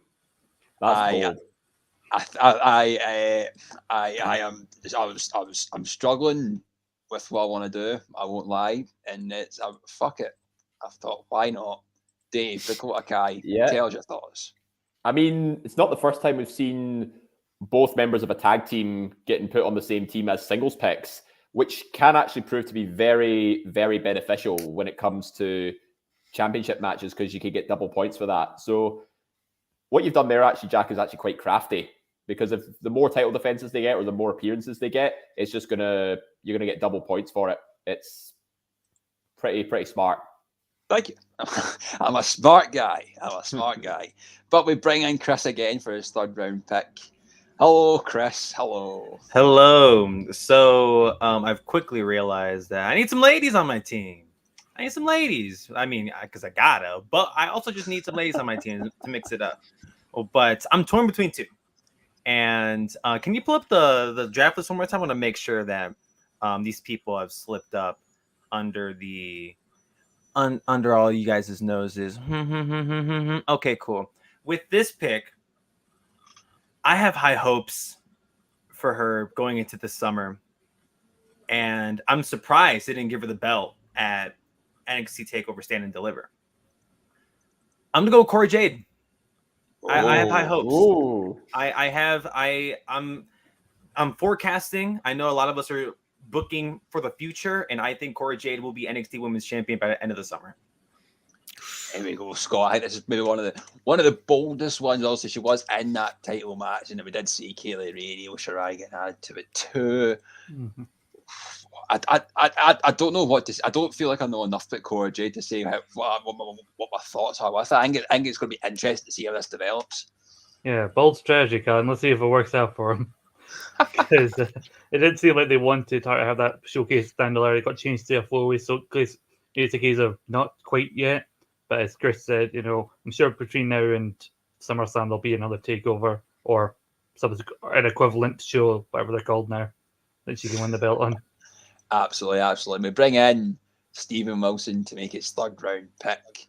bold. I'm struggling with what I want to do. I won't lie. And it's fuck it. I thought, why not? Dave, Dakota Kai, tell us your thoughts. I mean, it's not the first time we've seen both members of a tag team getting put on the same team as singles picks, which can actually prove to be very, very beneficial when it comes to championship matches because you can get double points for that. So what you've done there, actually, Jack, is actually quite crafty because if the more title defenses they get or the more appearances they get, it's just you're gonna get double points for it. It's pretty smart. Thank you. I'm a smart guy. But we bring in Chris again for his third round pick. Hello, Chris. Hello. So I've quickly realized that I need some ladies on my team. I need some ladies. I mean, because I gotta, but I also just need some ladies on my team to mix it up. But I'm torn between two. And can you pull up the draft list one more time? I want to make sure that these people have slipped up under under all you guys' noses. Okay, cool. With this pick, I have high hopes for her going into the summer. And I'm surprised they didn't give her the belt at NXT TakeOver Stand and Deliver. I'm going to go with Cory Jade. I have high hopes. I'm forecasting. I know a lot of us are booking for the future, and I think Cory Jade will be NXT Women's Champion by the end of the summer. There we go, Scott. I think this is maybe one of the boldest ones. Also, she was in that title match, and we did see Kaylee Ray, Shirai getting added to it too. Mm-hmm. I don't know what to say. I don't feel like I know enough about Cory Jade to say what my thoughts are with it. I think it's going to be interesting to see how this develops. Yeah, bold strategy, Colin. Let's see if it works out for him. Because it did seem like they wanted to have that showcase standalone. It got changed to a 4-way, so it's a case of not quite yet. But as Chris said, I'm sure between now and SummerSlam there'll be another takeover or an equivalent show, whatever they're called now, that she can win the belt on. Absolutely. We bring in Stephen Wilson to make his third round pick.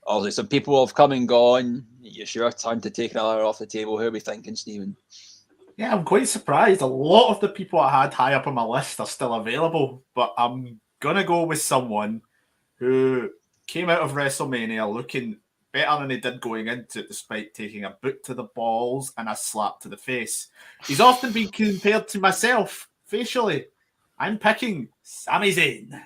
Obviously, some people have come and gone. It's your turn to take another off the table. Who are we thinking, Stephen? Yeah, I'm quite surprised. A lot of the people I had high up on my list are still available, but I'm going to go with someone who came out of WrestleMania looking better than he did going into it, despite taking a boot to the balls and a slap to the face. He's often been compared to myself facially. I'm picking Sami Zayn.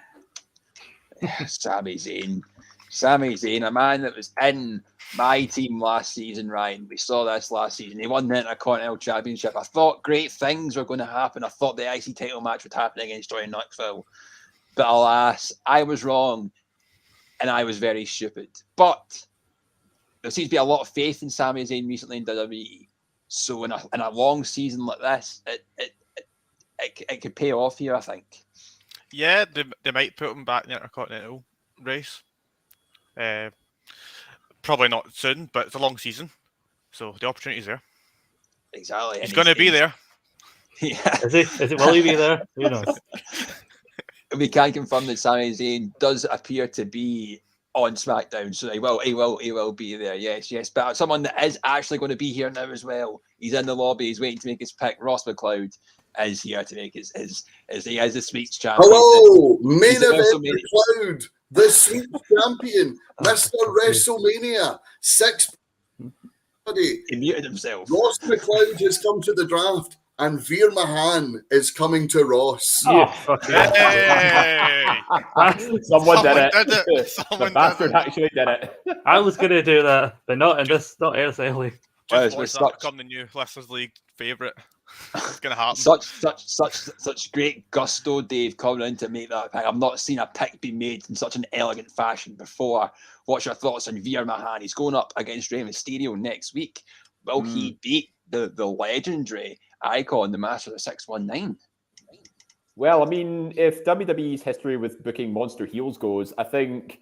Sami Zayn. Sami Zayn, a man that was in my team last season, Ryan. We saw this last season. He won the Intercontinental Championship. I thought great things were going to happen. I thought the IC title match would happen against Johnny Knoxville. But alas, I was wrong. And I was very stupid. But there seems to be a lot of faith in Sami Zayn recently in WWE. So in a long season like this, it could pay off here, I think. Yeah, they might put him back in the Intercontinental race. Probably not soon, but it's a long season. So the opportunity's there. Exactly. He's going to be there. Yeah. Is it? Will he be there? Who knows? We can confirm that Sami Zayn does appear to be on SmackDown, so he will be there. Yes. But someone that is actually going to be here now as well. He's in the lobby. He's waiting to make his pick. Ross McLeod is here to make his he is the Sweets champion. Hello, main event McLeod, the Sweets champion, Mr. WrestleMania 6. He muted himself. Ross McLeod has come to the draft. And Veer Mahan is coming to Ross. Oh, fucking Hey! Someone did it. The bastard actually did it. I was going to do that, but not early. Just watch that become the new Listeners League favourite. It's going to happen. Such great gusto, Dave, coming in to make that pick. I've not seen a pick be made in such an elegant fashion before. What's your thoughts on Veer Mahan? He's going up against Rey Mysterio next week. Will he beat the legendary icon, the Master of 619? Well, I mean, if WWE's history with booking monster heels goes, I think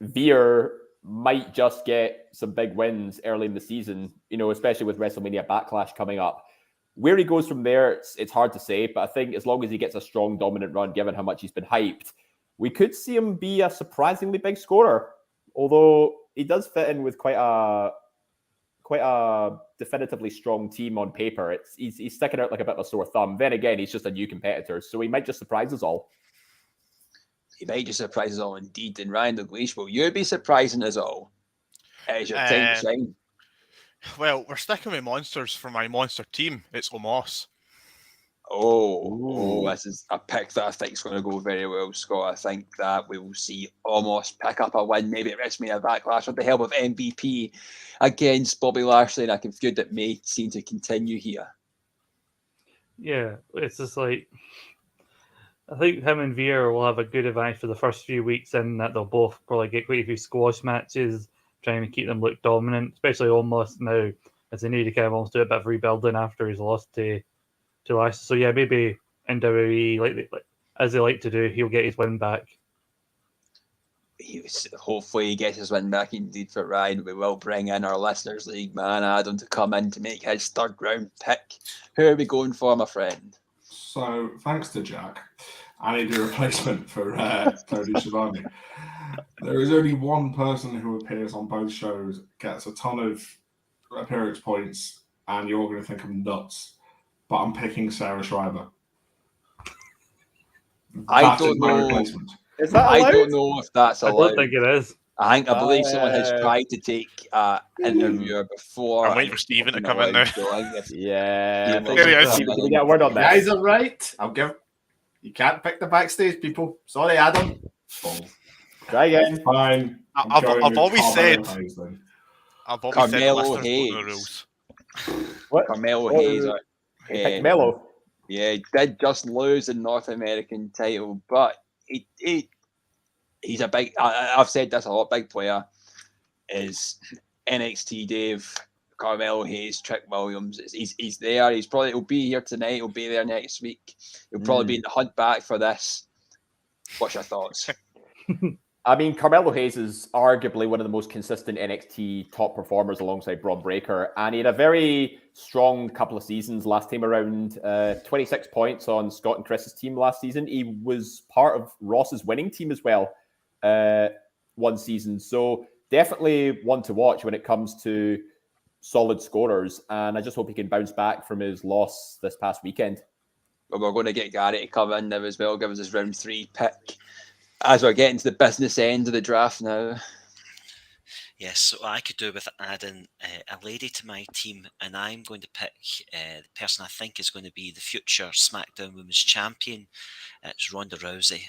Veer might just get some big wins early in the season, especially with WrestleMania Backlash coming up. Where he goes from there, it's hard to say, but I think as long as he gets a strong, dominant run, given how much he's been hyped, we could see him be a surprisingly big scorer, although he does fit in with quite a definitively strong team on paper. He's sticking out like a bit of a sore thumb. Then again, he's just a new competitor, so he might just surprise us all. He might just surprise us all indeed. And Ryan Douglas, will you be surprising us all? As your time to shine. Well, we're sticking with monsters for my monster team. It's Omos. Oh, this is a pick that I think is going to go very well, Scott. I think that we will see Omos pick up a win, maybe at WrestleMania Backlash with the help of MVP against Bobby Lashley, and I can feel that may seem to continue here. Yeah, it's just like, I think him and Veer will have a good advantage for the first few weeks, in that they'll both probably get quite a few squash matches, trying to keep them look dominant, especially Omos now, as they need to kind of almost do a bit of rebuilding after he's lost to Lashley. So yeah, maybe in WWE, like as they like to do, he'll get his win back. Hopefully he gets his win back indeed for Ryan. We will bring in our Listeners League man Adam to come in to make his third round pick. Who are we going for, my friend? So thanks to Jack, I need a replacement for Tony Schiavone. There is only one person who appears on both shows, gets a ton of appearance points, and you're going to think I'm nuts. But I'm picking Sarah Schreiber. I don't know. Is that allowed? I don't know if that's allowed. I don't think it is. I believe someone has tried to take interviewer before. I'm waiting for Stephen to come in now. Yeah. Can we get a word on that? You guys are right. You can't pick the backstage people. Sorry, Adam. Try again. Fine. I've always said. Carmelo Hayes. What? Carmelo Hayes. Pick Melo. Yeah, he did just lose the North American title, but he's a big. I've said this a lot. Big player is NXT Dave, Carmelo Hayes, Trick Williams. He's there. He'll be here tonight. He'll be there next week. He'll probably be in the hunt back for this. What's your thoughts? I mean, Carmelo Hayes is arguably one of the most consistent NXT top performers alongside Braun Breaker, and he had a very strong couple of seasons last time around. 26 points on Scott and Chris's team last season. He was part of Ross's winning team as well one season. So definitely one to watch when it comes to solid scorers, and I just hope he can bounce back from his loss this past weekend. Well, we're going to get Gary to come in now as well, give us his round 3 pick, as we're getting to the business end of the draft now. Yes, so I could do with adding a lady to my team, and I'm going to pick the person I think is going to be the future SmackDown Women's Champion. It's Ronda Rousey.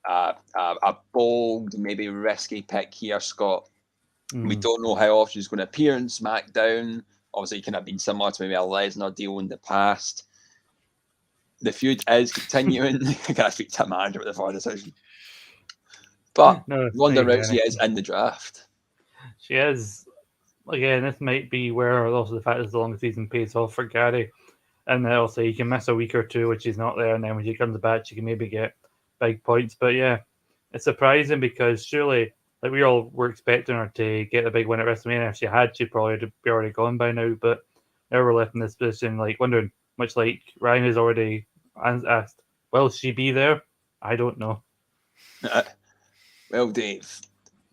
A bold, maybe risky pick here, Scott. We don't know how often she's going to appear in SmackDown. Obviously, it can have been similar to maybe a Lesnar deal in the past. The feud is continuing. I gotta speak to a manager with the far decision. But Ronda Rousey is in the draft. She is. Again, this might be where also the fact is the long season pays off for Gary. And also, you can miss a week or two, which she's not there. And then when she comes back, she can maybe get big points. But yeah, it's surprising because surely, like we all were expecting her to get a big win at WrestleMania. If she had, she'd probably be already gone by now. But now we're left in this position, like wondering, much like Ryan has already asked, will she be there? I don't know. Well, Dave,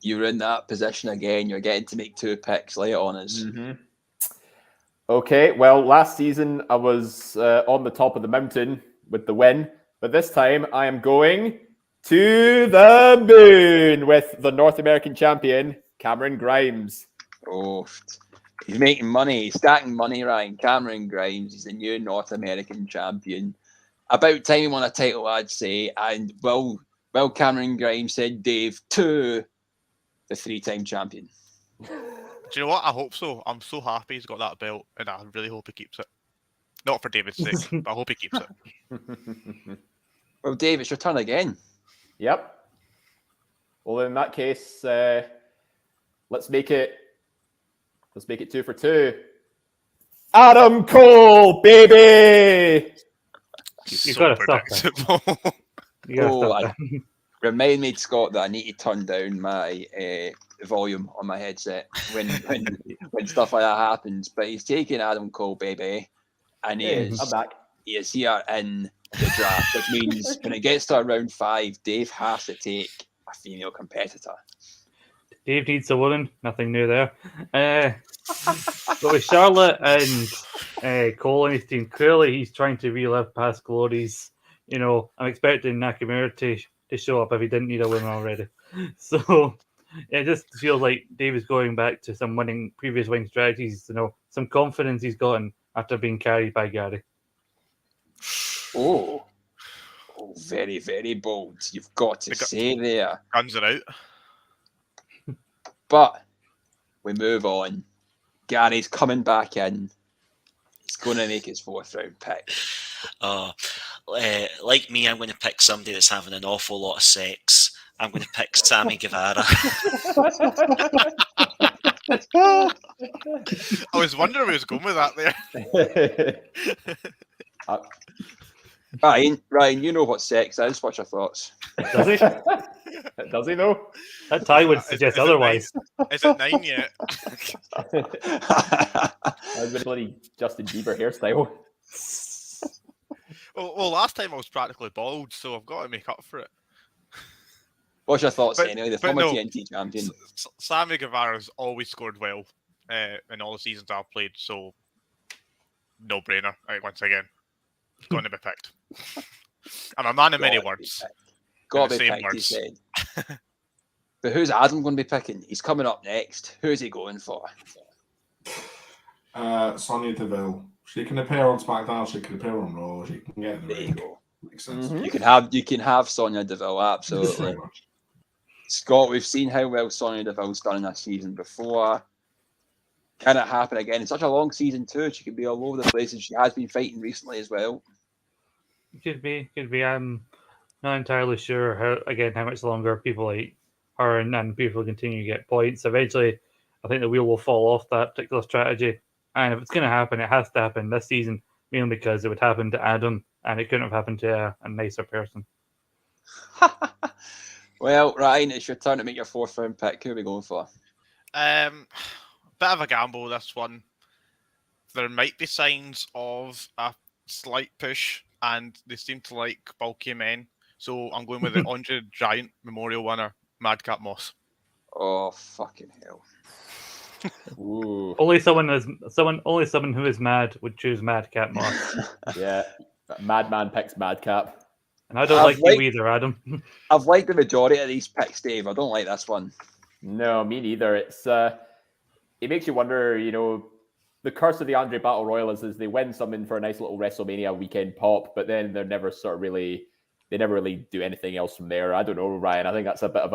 you're in that position again. You're getting to make 2 picks. Lay it on us. Okay, well, last season I was on the top of the mountain with the win, but this time I am going to the moon with the North American champion, Cameron Grimes. Oh, he's making money. He's stacking money, Ryan. Cameron Grimes, he's the new North American champion. About time he won a title, I'd say. And well, Cameron Grimes said, Dave, to the 3-time champion. Do you know what? I hope so. I'm so happy he's got that belt, and I really hope he keeps it. Not for David's sake, but I hope he keeps it. Well, Dave, it's your turn again. Yep. Well, in that case, let's make it 2 for 2. Adam Cole, baby. You got to stop that. You got to stop that. Remind me, Scott, that I need to turn down my volume on my headset when stuff like that happens. But he's taking Adam Cole, baby, and I'm back. He is here in the draft, which means when it gets to round 5, Dave has to take a female competitor. Dave needs a woman. Nothing new there. But with Charlotte and Cole and his team, clearly he's trying to relive past glories. You know, I'm expecting Nakamura to show up if he didn't need a woman already. So it just feels like Dave is going back to some previous winning strategies. You know, some confidence he's gotten after being carried by Gary. Oh, very, very bold. You've got to say there. Guns are out. But we move on. Gary's coming back in. He's going to make his 4th round pick. Like me, I'm going to pick somebody that's having an awful lot of sex. I'm going to pick Sammy Guevara. I was wondering where he was going with that there. Ryan, you know what sex is. What's your thoughts? Does he? Does he know? That tie would suggest otherwise. Is it 9 yet? That's a bloody Justin Bieber hairstyle. Well, last time I was practically bald, so I've got to make up for it. What's your thoughts anyway? The former TNT champion. Sammy Guevara's always scored well in all the seasons I've played, so no brainer. Once again, going to be picked. I'm a man of many words. Got to be picked, he said. But who's Adam going to be picking? He's coming up next. Who's he going for? Sonya Deville. She can appear on SmackDown. She can appear on Raw. She can get in the ring. Makes sense. Mm-hmm. You can have Sonya Deville, absolutely. Scott, we've seen how well Sonya Deville's done in this season before. Can it happen again? It's such a long season too. She could be all over the place, and she has been fighting recently as well. Could be. I'm not entirely sure how much longer people like her and people continue to get points. Eventually, I think the wheel will fall off that particular strategy. And if it's going to happen, it has to happen this season, mainly because it would happen to Adam, and it couldn't have happened to a nicer person. Well, Ryan, it's your turn to make your 4th round pick. Who are we going for? Bit of a gamble, this one. There might be signs of a slight push, and they seem to like bulky men. So I'm going with the Andre the Giant Memorial winner, Madcap Moss. Oh fucking hell! Only someone who is mad would choose Madcap Moss. Yeah, Madman picks Madcap. And I don't like you either, Adam. I've liked the majority of these picks, Dave. I don't like this one. No, me neither. It makes you wonder, the curse of the Andre Battle Royal is they win something for a nice little WrestleMania weekend pop, but then they never really do anything else from there. I don't know, Ryan. I think that's a bit of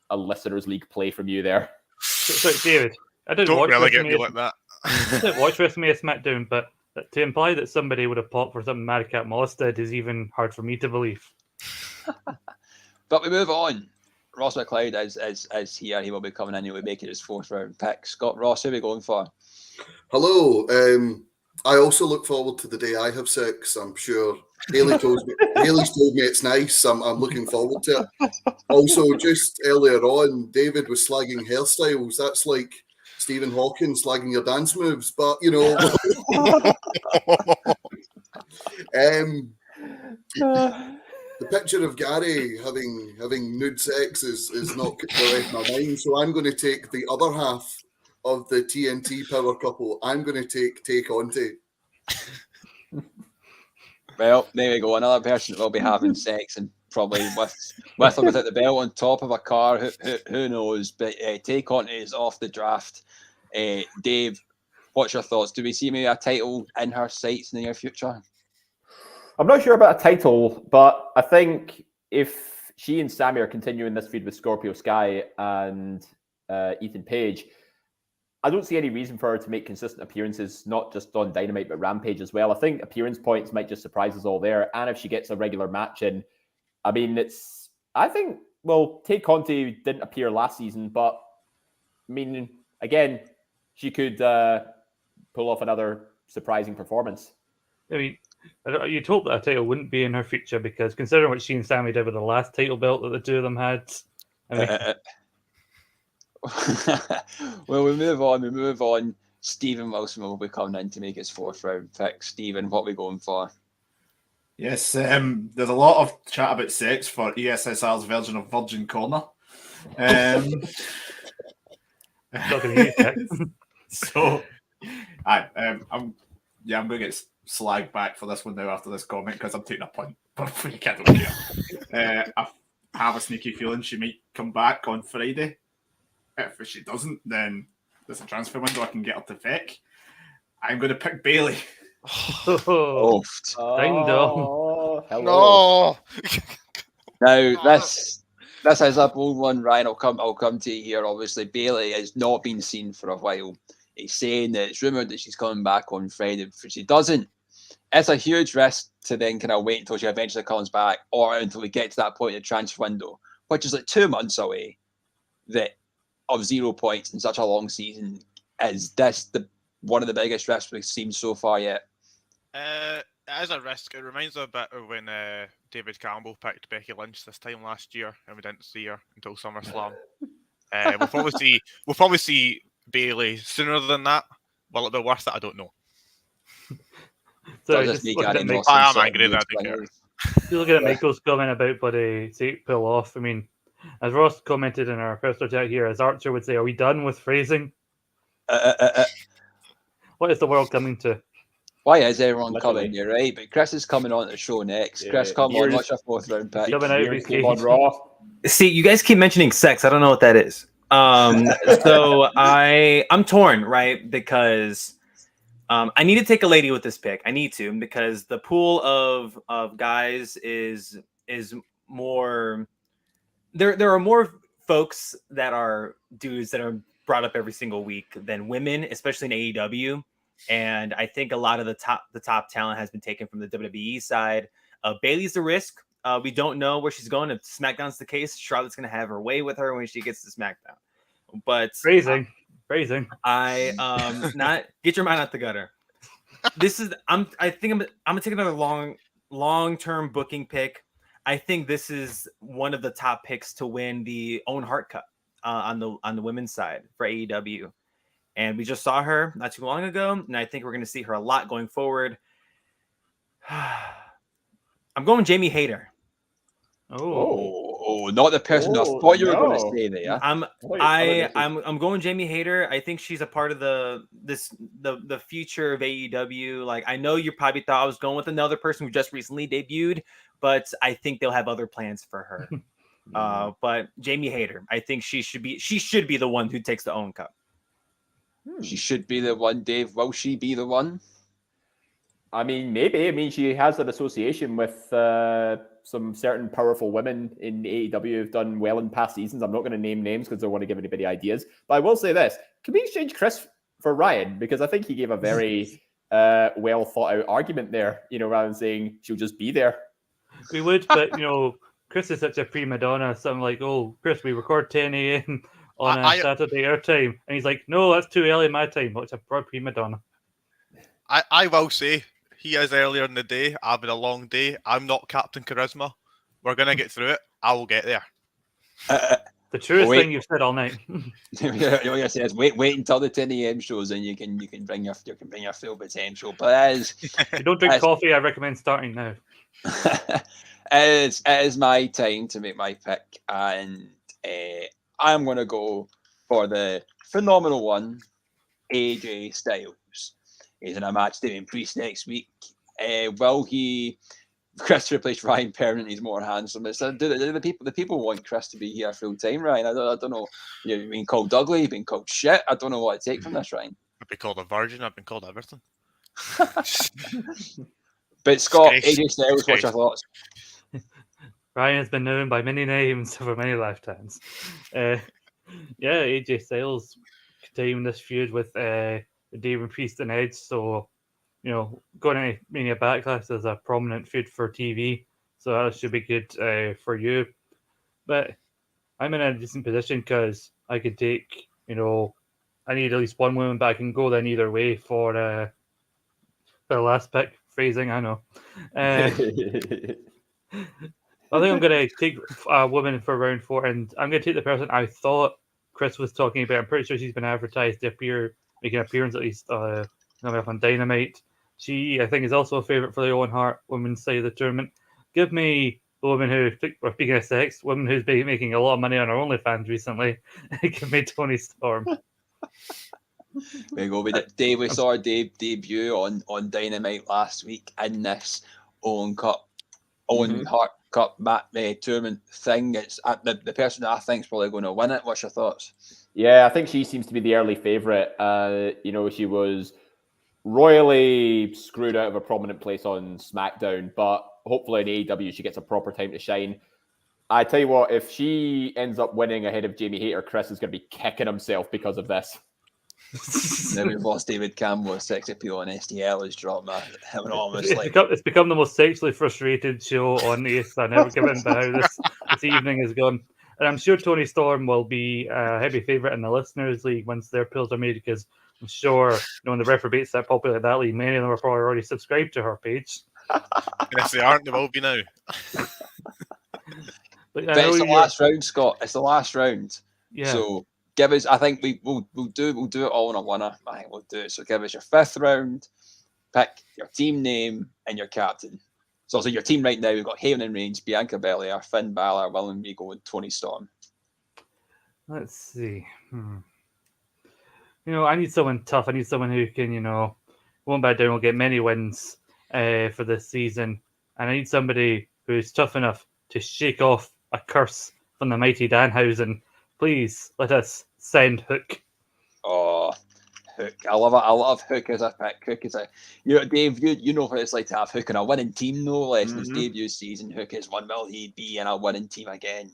a listeners' league play from you there. So, David, I didn't Don't watch relegate me WrestleMania. like that. I didn't watch WrestleMania SmackDown, but to imply that somebody would have popped for something Madcap Moss did is even hard for me to believe. But we move on. Ross McLeod is here. He will be coming in. He will be making his 4th round pick. Scott Ross, who are we going for? Hello. I also look forward to the day I have sex. I'm sure Haley's told me it's nice. I'm looking forward to it. Also, just earlier on, David was slagging hairstyles. That's like Stephen Hawking slagging your dance moves. But the picture of Gary having nude sex is not left my mind. So I'm going to take the other half of the TNT power couple. I'm going to take Onti. Well, there we go. Another person that will be having sex and probably with or without the belt on top of a car. Who knows? But Tay Conti is off the draft. Dave, what's your thoughts? Do we see maybe a title in her sights in the near future? I'm not sure about a title, but I think if she and Sami are continuing this feud with Scorpio Sky and Ethan Page, I don't see any reason for her to make consistent appearances, not just on Dynamite, but Rampage as well. I think appearance points might just surprise us all there. And if she gets a regular match in, Tay Conti didn't appear last season, but again, she could pull off another surprising performance. I mean, you'd hope that a title wouldn't be in her future because considering what she and Sami did with the last title belt that the two of them had, well, we move on. Stephen Wilson will be coming in to make his 4th round pick. Stephen, what are we going for? Yes, there's a lot of chat about sex for ESSR's version of Virgin Corner. So, I'm going to get slagged back for this one now after this comment because I'm taking a punt. But I don't care. I have a sneaky feeling she might come back on Friday. If she doesn't, then there's a transfer window I can get her to Vic. I'm going to pick Bailey. Hello. No. Now this is a bold one, Ryan. I'll come to you here. Obviously, Bailey has not been seen for a while. He's saying that it's rumored that she's coming back on Friday. If she doesn't, it's a huge risk to then kind of wait until she eventually comes back, or until we get to that point in the transfer window, which is like 2 months away. That of 0 points in such a long season, is this one of the biggest risks we've seen so far yet? It is a risk. It reminds me a bit of when David Campbell picked Becky Lynch this time last year, and we didn't see her until SummerSlam. We'll probably see Bailey sooner than that. Will it be worth it? I don't know. So I am angry that I don't care. You're looking at Michael's comment about bloody take pull off. I mean, as Ross commented in our personal chat here, as Archer would say, are we done with phrasing? What is the world coming to? Why is everyone coming? You're right, but Chris is coming on the show next. Chris, come on, what's your 4th round pick? Coming on Raw. See, you guys keep mentioning sex. I don't know what that is. So I'm torn, right? Because I need to take a lady with this pick. I need to, because the pool of guys is more. There are more folks that are dudes that are brought up every single week than women, especially in AEW. And I think a lot of the top talent has been taken from the WWE side. Bayley's the risk. We don't know where she's going. If SmackDown's the case, Charlotte's going to have her way with her when she gets to SmackDown. But phrasing. I not get your mind out the gutter. I think I'm gonna take another long-term booking pick. I think this is one of the top picks to win the Owen Hart Cup on the women's side for AEW. And we just saw her not too long ago, and I think we're going to see her a lot going forward. I'm going Jamie Hayter. Oh, Oh, not the person I thought you were going to say there. I'm going Jamie Hayter. I think she's a part of the future of AEW. Like, I know you probably thought I was going with another person who just recently debuted, but I think they'll have other plans for her. But Jamie Hayter, I think she should be the one who takes the Owen Cup. She should be the one, Dave. Will she be the one? I mean, maybe. I mean, she has an association with some certain powerful women in AEW who've done well in past seasons. I'm not going to name names because I don't want to give anybody ideas. But I will say this. Can we exchange Chris for Ryan? Because I think he gave a very well thought out argument there, rather than saying she'll just be there. We would, but, Chris is such a prima donna. So I'm like, oh, Chris, we record 10 a.m. on a Saturday air time. And he's like, no, that's too early my time. What's a prima donna? I will say, he is earlier in the day. I've had a long day. I'm not Captain Charisma. We're going to get through it. I will get there. The truest thing you've said all night. What you're saying is wait until the 10 a.m. shows, and you can bring your full potential. But if you don't drink coffee, I recommend starting now. It is my time to make my pick, and I'm going to go for the phenomenal one, AJ Styles. He's in a match Damien Priest next week. Will he? Chris replace Ryan permanently. He's more handsome. Do the people want Chris to be here full time, Ryan? I don't know. You've been called ugly. You've been called shit. I don't know what to take from this, Ryan. I've been called a virgin. I've been called everything. But Scott, AJ Styles, what's your thoughts? Ryan has been known by many names over many lifetimes. AJ Styles continuing this feud with Damien Priest and Edge, so going to Mania Backlash is a prominent feud for TV, so that should be good for you. But I'm in a decent position because I could take, I need at least one woman, but I can go then either way for the last pick. Phrasing, I know. I think I'm going to take a woman for round 4, and I'm going to take the person I thought Chris was talking about. I'm pretty sure she's been advertised to make an appearance at least coming up on Dynamite. She, I think, is also a favourite for the Owen Hart women's side of the tournament. Give me the woman who, speaking of sex, woman who's been making a lot of money on her OnlyFans recently. Give me Toni Storm. There you go. We saw Dave debut on Dynamite last week in this Owen Hart Cup tournament thing. It's the person that I think is probably going to win it. What's your thoughts? Yeah, I think she seems to be the early favourite. She was royally screwed out of a prominent place on SmackDown, but hopefully in AEW she gets a proper time to shine. I tell you what, if she ends up winning ahead of Jamie Hayter, Chris is going to be kicking himself because of this. Now we've lost David Campbell's sex appeal on STL has dropped it's become the most sexually frustrated show on ESSR ever, given by how this evening has gone. And I'm sure Toni Storm will be a heavy favourite in the Listeners' League once their pools are made, because I'm sure, when the reprobates that popular that league, many of them are probably already subscribed to her page. And if they aren't, they will be now. But it's the last round, Scott. It's the last round. Yeah. So give us. I think we'll do it all in a winner. I think we'll do it. So give us your 5th round. Pick your team name and your captain. So also your team right now, we've got Heyman and Reigns, Bianca Belair, Finn Balor, William Regal, and Toni Storm. Let's see. I need someone tough. I need someone who can, won't back down, will get many wins for this season. And I need somebody who's tough enough to shake off a curse from the mighty Danhausen. Please let us send Hook. Oh, Hook. I love it. I love Hook as a pick. Hook is Dave, you know what it's like to have Hook in a winning team, no less. His debut season, Hook is one. Will he be in a winning team again?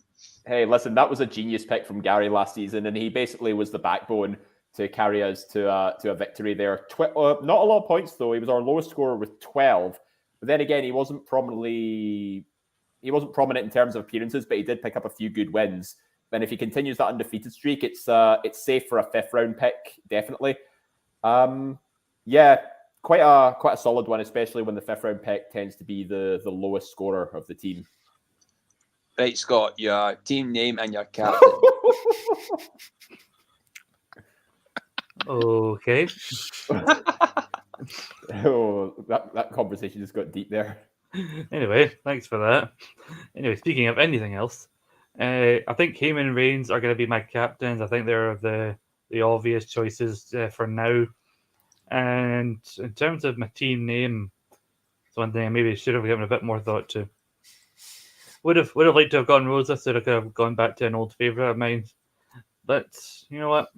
Hey, listen, that was a genius pick from Gary last season, and he basically was the backbone to carry us to a victory there. Not a lot of points, though. He was our lowest scorer with 12. But then again, he wasn't prominent in terms of appearances, but he did pick up a few good wins. And if he continues that undefeated streak, it's safe for a 5th round pick, definitely. Quite a solid one, especially when the 5th round pick tends to be the lowest scorer of the team. Right, Scott, your team name and your captain. Okay. That conversation just got deep there. Anyway, thanks for that. Anyway, speaking of anything else, I think Heyman and Reigns are going to be my captains. I think they're the obvious choices for now. And in terms of my team name, it's one thing I maybe should have given a bit more thought to. Would have liked to have gone Rosa, so I could have gone back to an old favourite of mine. But you know what?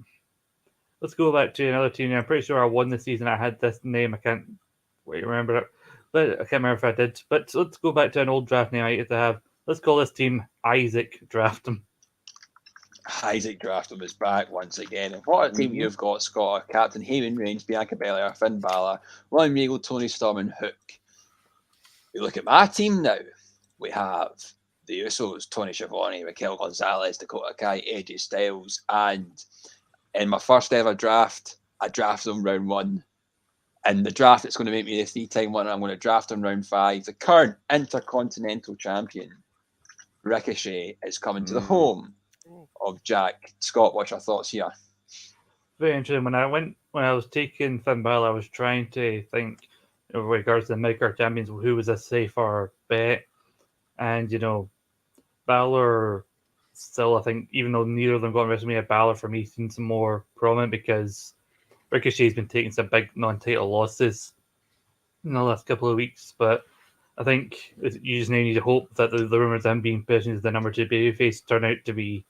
Let's go back to another team. I'm pretty sure I won the season. I had this name. I can't remember it, but I can't remember if I did. But let's go back to an old draft name I used to have. Let's call this team Isaac Draftham. Isaac Draftham is back once again. And what a team you've got, Scott. Captain Heyman Reigns, Bianca Belair, Finn Balor, William Regal, Tony Storm, and Hook. We look at my team now. We have the Usos, Tony Schiavone, Raquel Gonzalez, Dakota Kai, AJ Styles, and in my first ever draft, I drafted them round 1. And the draft that's going to make me the 3-time winner, I'm going to draft him round 5. The current Intercontinental Champion, Ricochet, is coming to the home of Jack. Scott, what's your thoughts here? Very interesting. When I was taking Finn Balor, I was trying to think, with regards to the mid-card champions, who was a safer bet. And, Balor still, I think, even though neither of them got on WrestleMania, Balor for me seems more prominent because Ricochet's been taking some big non-title losses in the last couple of weeks. But I think you just need to hope that the rumors of him being positioned as the number 2 babyface turn out to be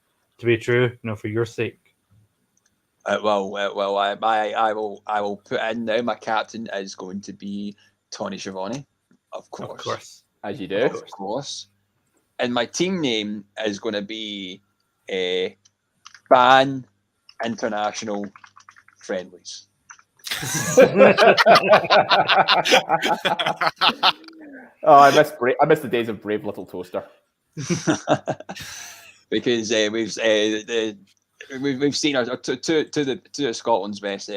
true, for your sake. I will put in now. My captain is going to be Tony Schiavone, of course. As you do. Of course. And my team name is going to be Ban International Friendlies. I miss the days of Brave Little Toaster. Because we've seen two of Scotland's best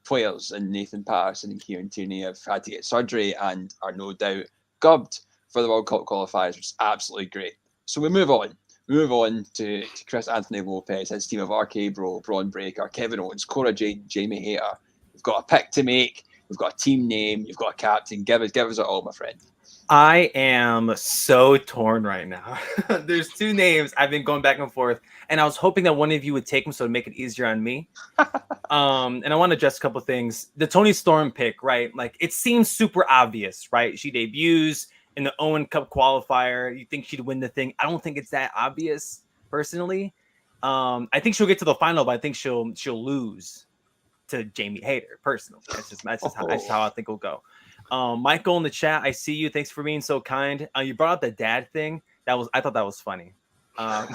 players, and Nathan Patterson and Kieran Tierney have had to get surgery and are no doubt gubbed for the World Cup qualifiers, which is absolutely great. So we move on. We move on to Chris Anthony Lopez, his team of RK Bro, Braun Breaker, Kevin Owens, Cory Jade, Jamie Hayter. We've got a pick to make. We've got a team name. You've got a captain. Give us it all, my friend. I am so torn right now. There's 2 names I've been going back and forth, and I was hoping that one of you would take them so it'd make it easier on me. And I want to address a couple of things. The Tony Storm pick, right? Like, it seems super obvious, right? She debuts in the Owen Cup qualifier. You think she'd win the thing? I don't think it's that obvious, personally. I think she'll get to the final, but I think she'll lose to Jamie Hayter, personally. That's just how I think it'll go. Michael in the chat, I see you. Thanks for being so kind. You brought up the dad thing. I thought that was funny. But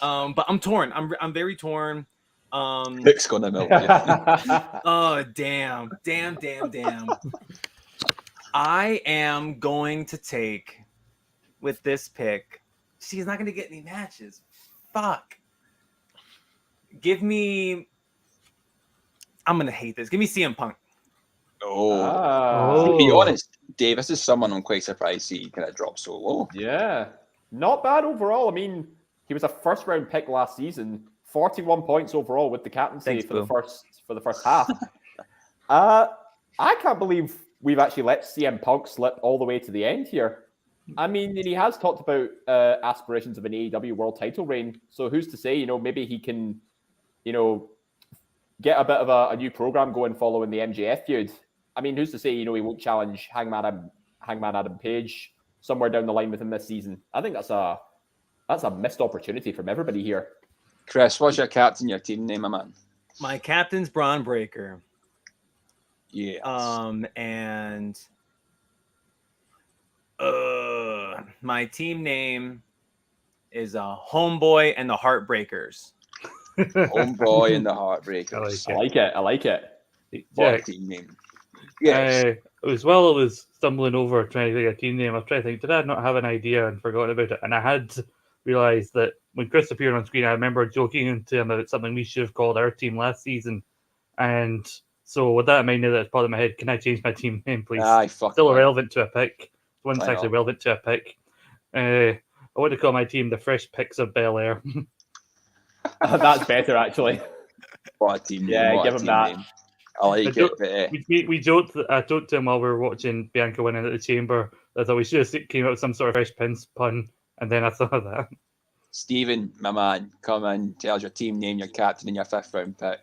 I'm torn. I'm very torn. Nick's gonna melt you. Oh, damn. I am going to take with this pick. She's not going to get any matches. Fuck. I'm going to hate this. Give me CM Punk. To be honest, Dave, this is someone I'm quite surprised he kind of dropped so low. Yeah. Not bad overall. I mean, he was a first-round pick last season. 41 points overall with the captaincy for the first half. I can't believe we've actually let CM Punk slip all the way to the end here. I mean, he has talked about aspirations of an AEW world title reign. So who's to say, maybe he can, get a bit of a new program going following the MJF feud. I mean, who's to say, he won't challenge Hangman Adam Page somewhere down the line with him this season? I think that's a missed opportunity from everybody here. Chris, what's your captain, your team name, my man? My captain's Braun Breaker. Yes. And my team name is Homeboy and the Heartbreakers. Homeboy and the Heartbreakers. I like it. What a team name. Yes. As well, it was stumbling over trying to think of a team name. I was trying to think, did I not have an idea and forgotten about it? And I had realised that when Chris appeared on screen, I remember joking to him about something we should have called our team last season. And so with that in mind, now that it's part of my head, can I change my team name, please? Still irrelevant to a pick. One's actually relevant to a pick. I want to call my team the Fresh Picks of Bel Air. That's better, actually. What a team name. Yeah, give him that. Name. I like it. We joked. I joked to him while we were watching Bianca winning at the Chamber. I thought we should have came up with some sort of Fresh Prince pun, and then I thought of that. Stephen, my man, come in, tell us your team name, your captain, and your 5th round pick.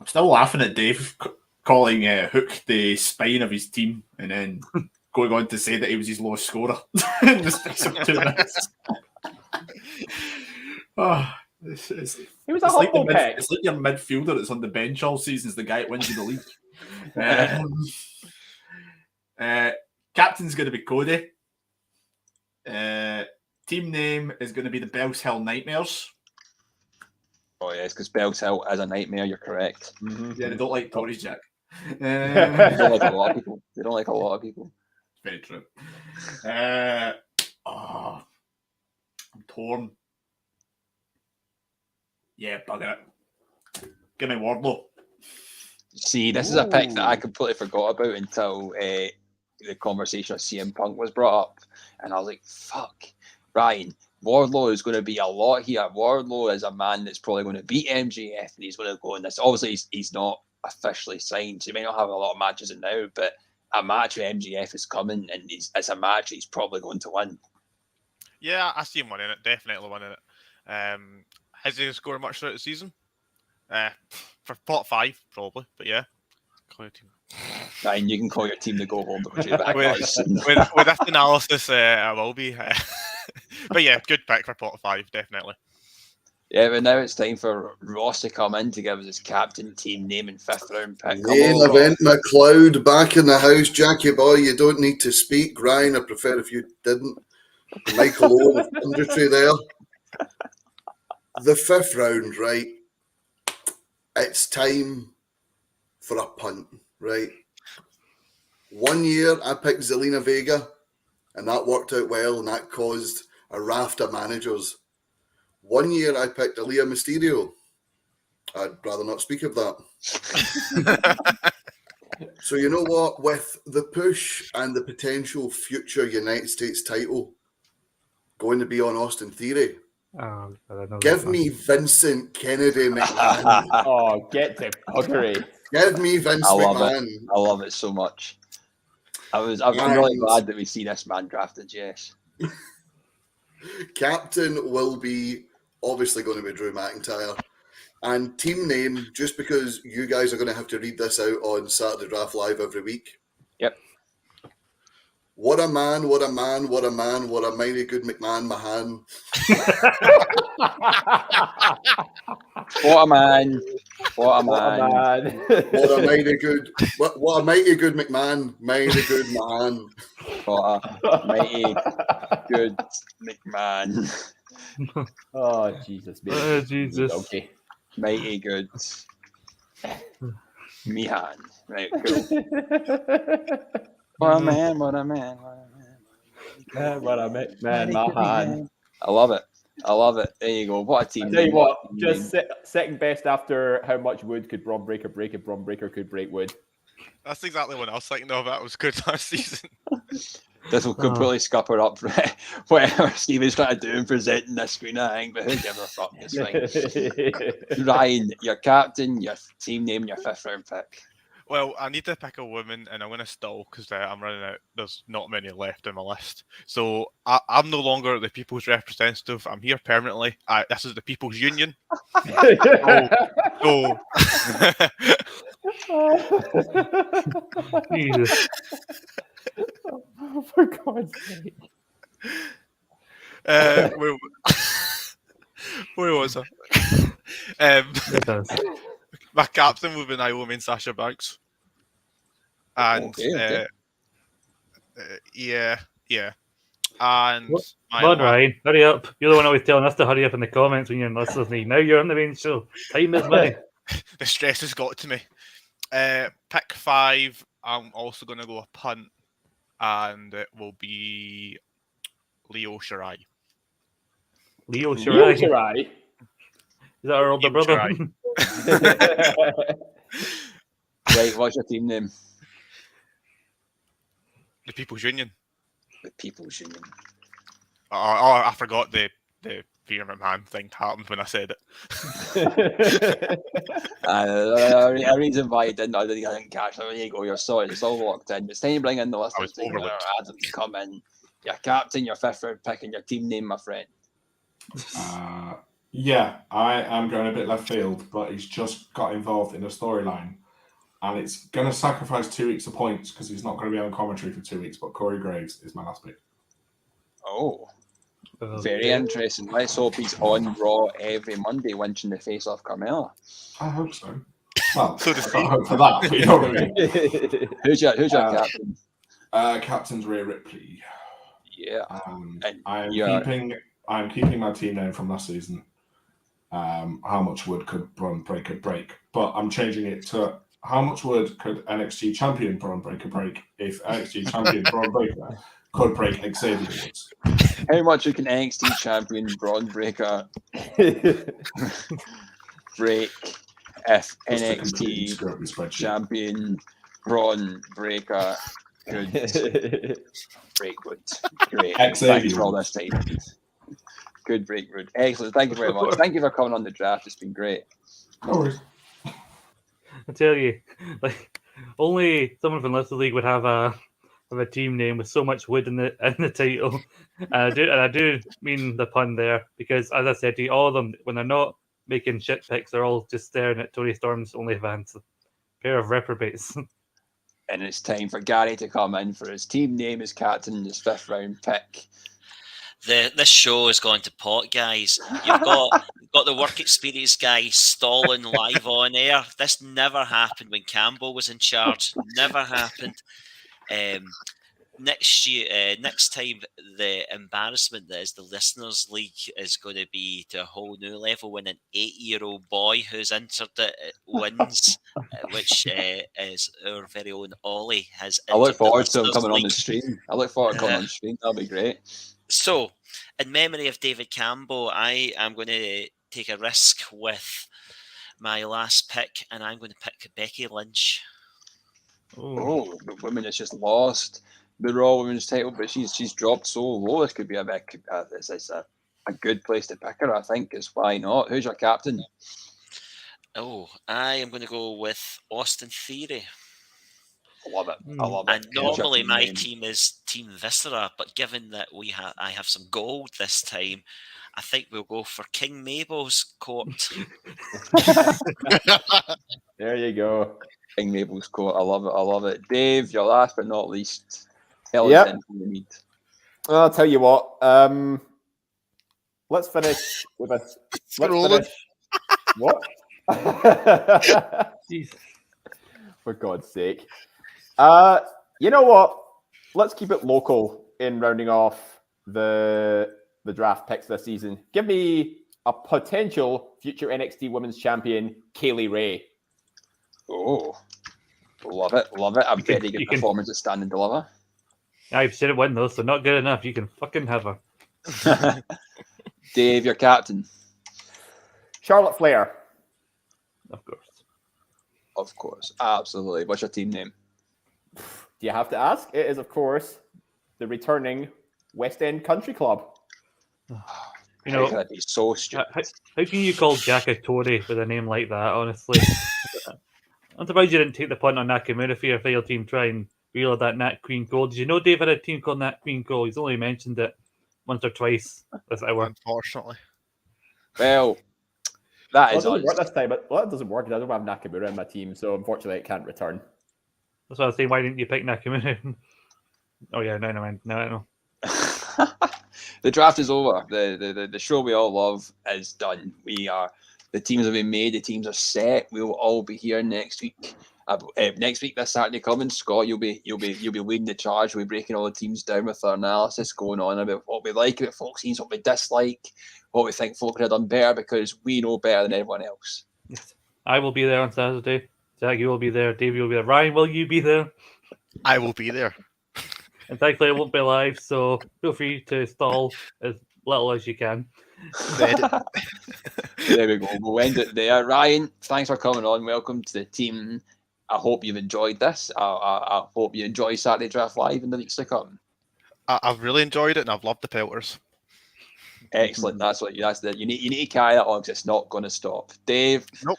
I'm still laughing at Dave calling Hook the spine of his team and then going on to say that he was his lowest scorer in the space of 2 minutes. He was a humble pick. It's like your midfielder that's on the bench all season is the guy that wins you the league. Captain's going to be Cody. Team name is going to be the Bells Hill Nightmares. Oh, yes, because Bells Hill is a nightmare, you're correct. Mm-hmm. Yeah, they don't like Tories, Jack. They don't like a lot of people. They don't like a lot of people. Very true. I'm torn. Yeah, bugger it. Give me Wardlow. See, this is a pick that I completely forgot about until the conversation of CM Punk was brought up. And I was like, fuck, Ryan, Wardlow is going to be a lot here. Wardlow is a man that's probably going to beat MJF and he's going to go in this. Obviously, he's not officially signed, so he may not have a lot of matches in now, but a match with MJF is coming and it's a match he's probably going to win. Yeah, I see him winning it, definitely winning it. Has he scored much throughout the season? For pot 5, probably, but yeah. Call your team. Ryan, you can call your team to go home, but with this analysis, I will be. But yeah, good pick for pot 5, definitely. Yeah, but now it's time for Ross to come in to give us his captain, team name, and 5th round pick. Main event McLeod back in the house. Jackie boy, you don't need to speak. Ryan, I prefer if you didn't. Michael Owen of Punditry there. The 5th round, right? It's time for a punt, right? 1 year I picked Zelina Vega, and that worked out well, and that caused a raft of managers. 1 year I picked Aaliyah Mysterio. I'd rather not speak of that. So you know what? With the push and the potential future United States title going to be on Austin Theory, give me Vincent Kennedy McMahon. Oh, get the buggery. Give me Vince McMahon. I love it so much. I'm really glad that we see this man drafted, yes. Captain will be obviously going to be Drew McIntyre. And team name, just because you guys are going to have to read this out on Saturday Draft Live every week. Yep. What a man, what a man, what a man, what a mighty good McMahon Mahan. What a man. What a man. What a mighty good McMahon, mighty good Mahan. What a mighty good McMahon. Oh, Jesus. Man. Oh, Jesus. Okay. Mighty good Mihan. Right, cool. What a man, what a man, what a man. What a man, Mahan. I love it. I love it. There you go. What a team. I'll tell you what, just second best after how much wood could Braun Breaker break if Braun Breaker could break wood. That's exactly what I was thinking of. That was good last season. This will completely scupper up whatever Stephen's trying to do in presenting this screen, I think, but who gives a fuck? It's fine. Ryan, your captain, your team name, and your 5th round pick. Well, I need to pick a woman, and I'm going to stall because I'm running out. There's not many left on my list. So I'm no longer the people's representative. I'm here permanently. This is the People's Union. Jesus. Oh, for God's sake. Where was I? My captain would be Naomi and Sasha Banks. And okay. yeah. And come on, Ryan, hurry up. You're the one always telling us to hurry up in the comments when you're not listening. Now you're on the main show. Time is money. The stress has got to me. Pick 5. I'm also going to go a punt, and it will be Leo Shirai. Leo Shirai? Is that our older brother? Right, what's your team name? The People's Union. The People's Union. Oh, I forgot the Peter McMahon thing happened when I said it. A reason why I didn't catch it. There you go, you're sorry. It's all locked in. It's time to bring in the listeners to Adam to come in. Your captain, your 5th round pick, and your team name, my friend. Yeah, I am going a bit left field, but he's just got involved in a storyline. And it's going to sacrifice 2 weeks of points because he's not going to be on commentary for 2 weeks. But Corey Graves is my last pick. Oh, very interesting. Let's hope he's on Raw every Monday, winching the face off Carmella. I hope so. Well, I can't hope for that, but you know what I mean. Who's your captain? Captain's Rio Ripley. Yeah. I'm keeping my team name from last season. How much wood could Braun Breaker break? But I'm changing it to how much wood could NXT champion Braun Breaker break if NXT champion Braun Breaker could break Xavier Woods? How much can NXT champion Braun Breaker break if NXT champion Braun Breaker could break wood? Great. Thanks for all this time. Good break, Wood. Excellent. Thank you very much. Thank you for coming on the draft. It's been great. No worries. I tell you, like only someone from Little League would have a team name with so much wood in the title. And I do mean the pun there because, as I said to you, all of them when they're not making shit picks, they're all just staring at Tony Storm's OnlyFans. A pair of reprobates. And it's time for Gary to come in for his team name as captain, his 5th round pick. This show is going to pot, guys. You've got the work experience guy stalling live on air. This never happened when Campbell was in charge. Never happened. Next time, the embarrassment that is the Listeners League is going to be to a whole new level when an 8-year-old boy who's entered it wins, which is our very own Ollie has. I look forward to him coming on the stream. That'll be great. So, in memory of David Campbell, I am going to take a risk with my last pick, and I'm going to pick Becky Lynch. Oh, the woman has just lost the Raw Women's title, but she's dropped so low. This could be a good place to pick her, I think. Is why not? Who's your captain? Oh, I am going to go with Austin Theory. I love it. And normally my team is Team Viscera, but given that I have some gold this time, I think we'll go for King Mabel's court. There you go. King Mabel's court. I love it. Dave, your last but not least. Yep. I'll tell you what. Let's finish with a. What? For God's sake. You know what? Let's keep it local in rounding off the draft picks this season. Give me a potential future NXT Women's Champion, Kaylee Ray. Oh, love it. A very good performance at Stand and Deliver. I've said it win though, so not good enough. You can fucking have her. Dave, your captain. Charlotte Flair. Of course. Absolutely. What's your team name? Do you have to ask? It is, of course, the returning West End Country Club. You know, that'd be so stupid. How can you call Jack a Tory with a name like that, honestly? I'm surprised you didn't take the punt on Nakamura for your team try and reel that Nat Queen Cole. Did you know Dave had a team called Nat Queen Cole? He's only mentioned it once or twice this hour. Unfortunately. Well, that is doesn't work this time, but it doesn't work because I don't have Nakamura in my team, so unfortunately it can't return. That's what I was saying. Why didn't you pick Nakamura? Oh yeah, no, I know. The draft is over. The show we all love is done. The teams have been made. The teams are set. We will all be here next week. Next week, this Saturday coming, Scott, you'll be leading the charge. We'll be breaking all the teams down with our analysis, going on about what we like about folk scenes, what we dislike, what we think folk could have done better, because we know better than everyone else. Yes. I will be there on Saturday. Jack, you will be there. Dave, you will be there. Ryan, will you be there? I will be there. And thankfully, it won't be live, so feel free to stall as little as you can. There we go. We'll end it there. Ryan, thanks for coming on. Welcome to the team. I hope you've enjoyed this. I hope you enjoy Saturday Draft Live in the weeks to come. I've really enjoyed it, and I've loved the pelters. Excellent. That's what you need to carry that on, because it's not going to stop. Dave, Nope.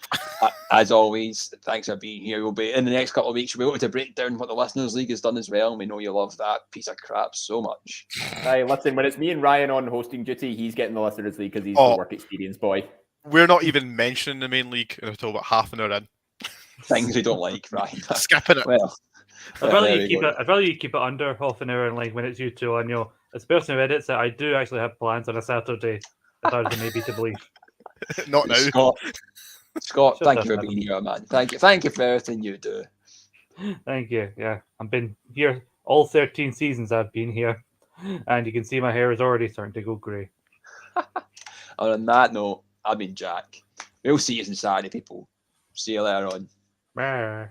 As always, thanks for being here. We'll be in the next couple of weeks. We'll be able to break down what the Listeners League has done as well. And we know you love that piece of crap so much. Hey, listen, when it's me and Ryan on hosting duty, he's getting the Listeners League because he's the work experience boy. We're not even mentioning the main league until about half an hour in. Things we don't like, Ryan. Skipping it. Well, I'd rather you keep it under half an hour, and like when it's you two on, as a person who edits it, I do actually have plans on a Saturday. If I was to maybe to believe. Not now. Scott, thank you for being here, man. Thank you for everything you do. Thank you. Yeah, I've been here all 13 seasons. I've been here, and you can see my hair is already starting to go grey. On that note, I've been Jack. We'll see you on Saturday, people. See you later on. Bye.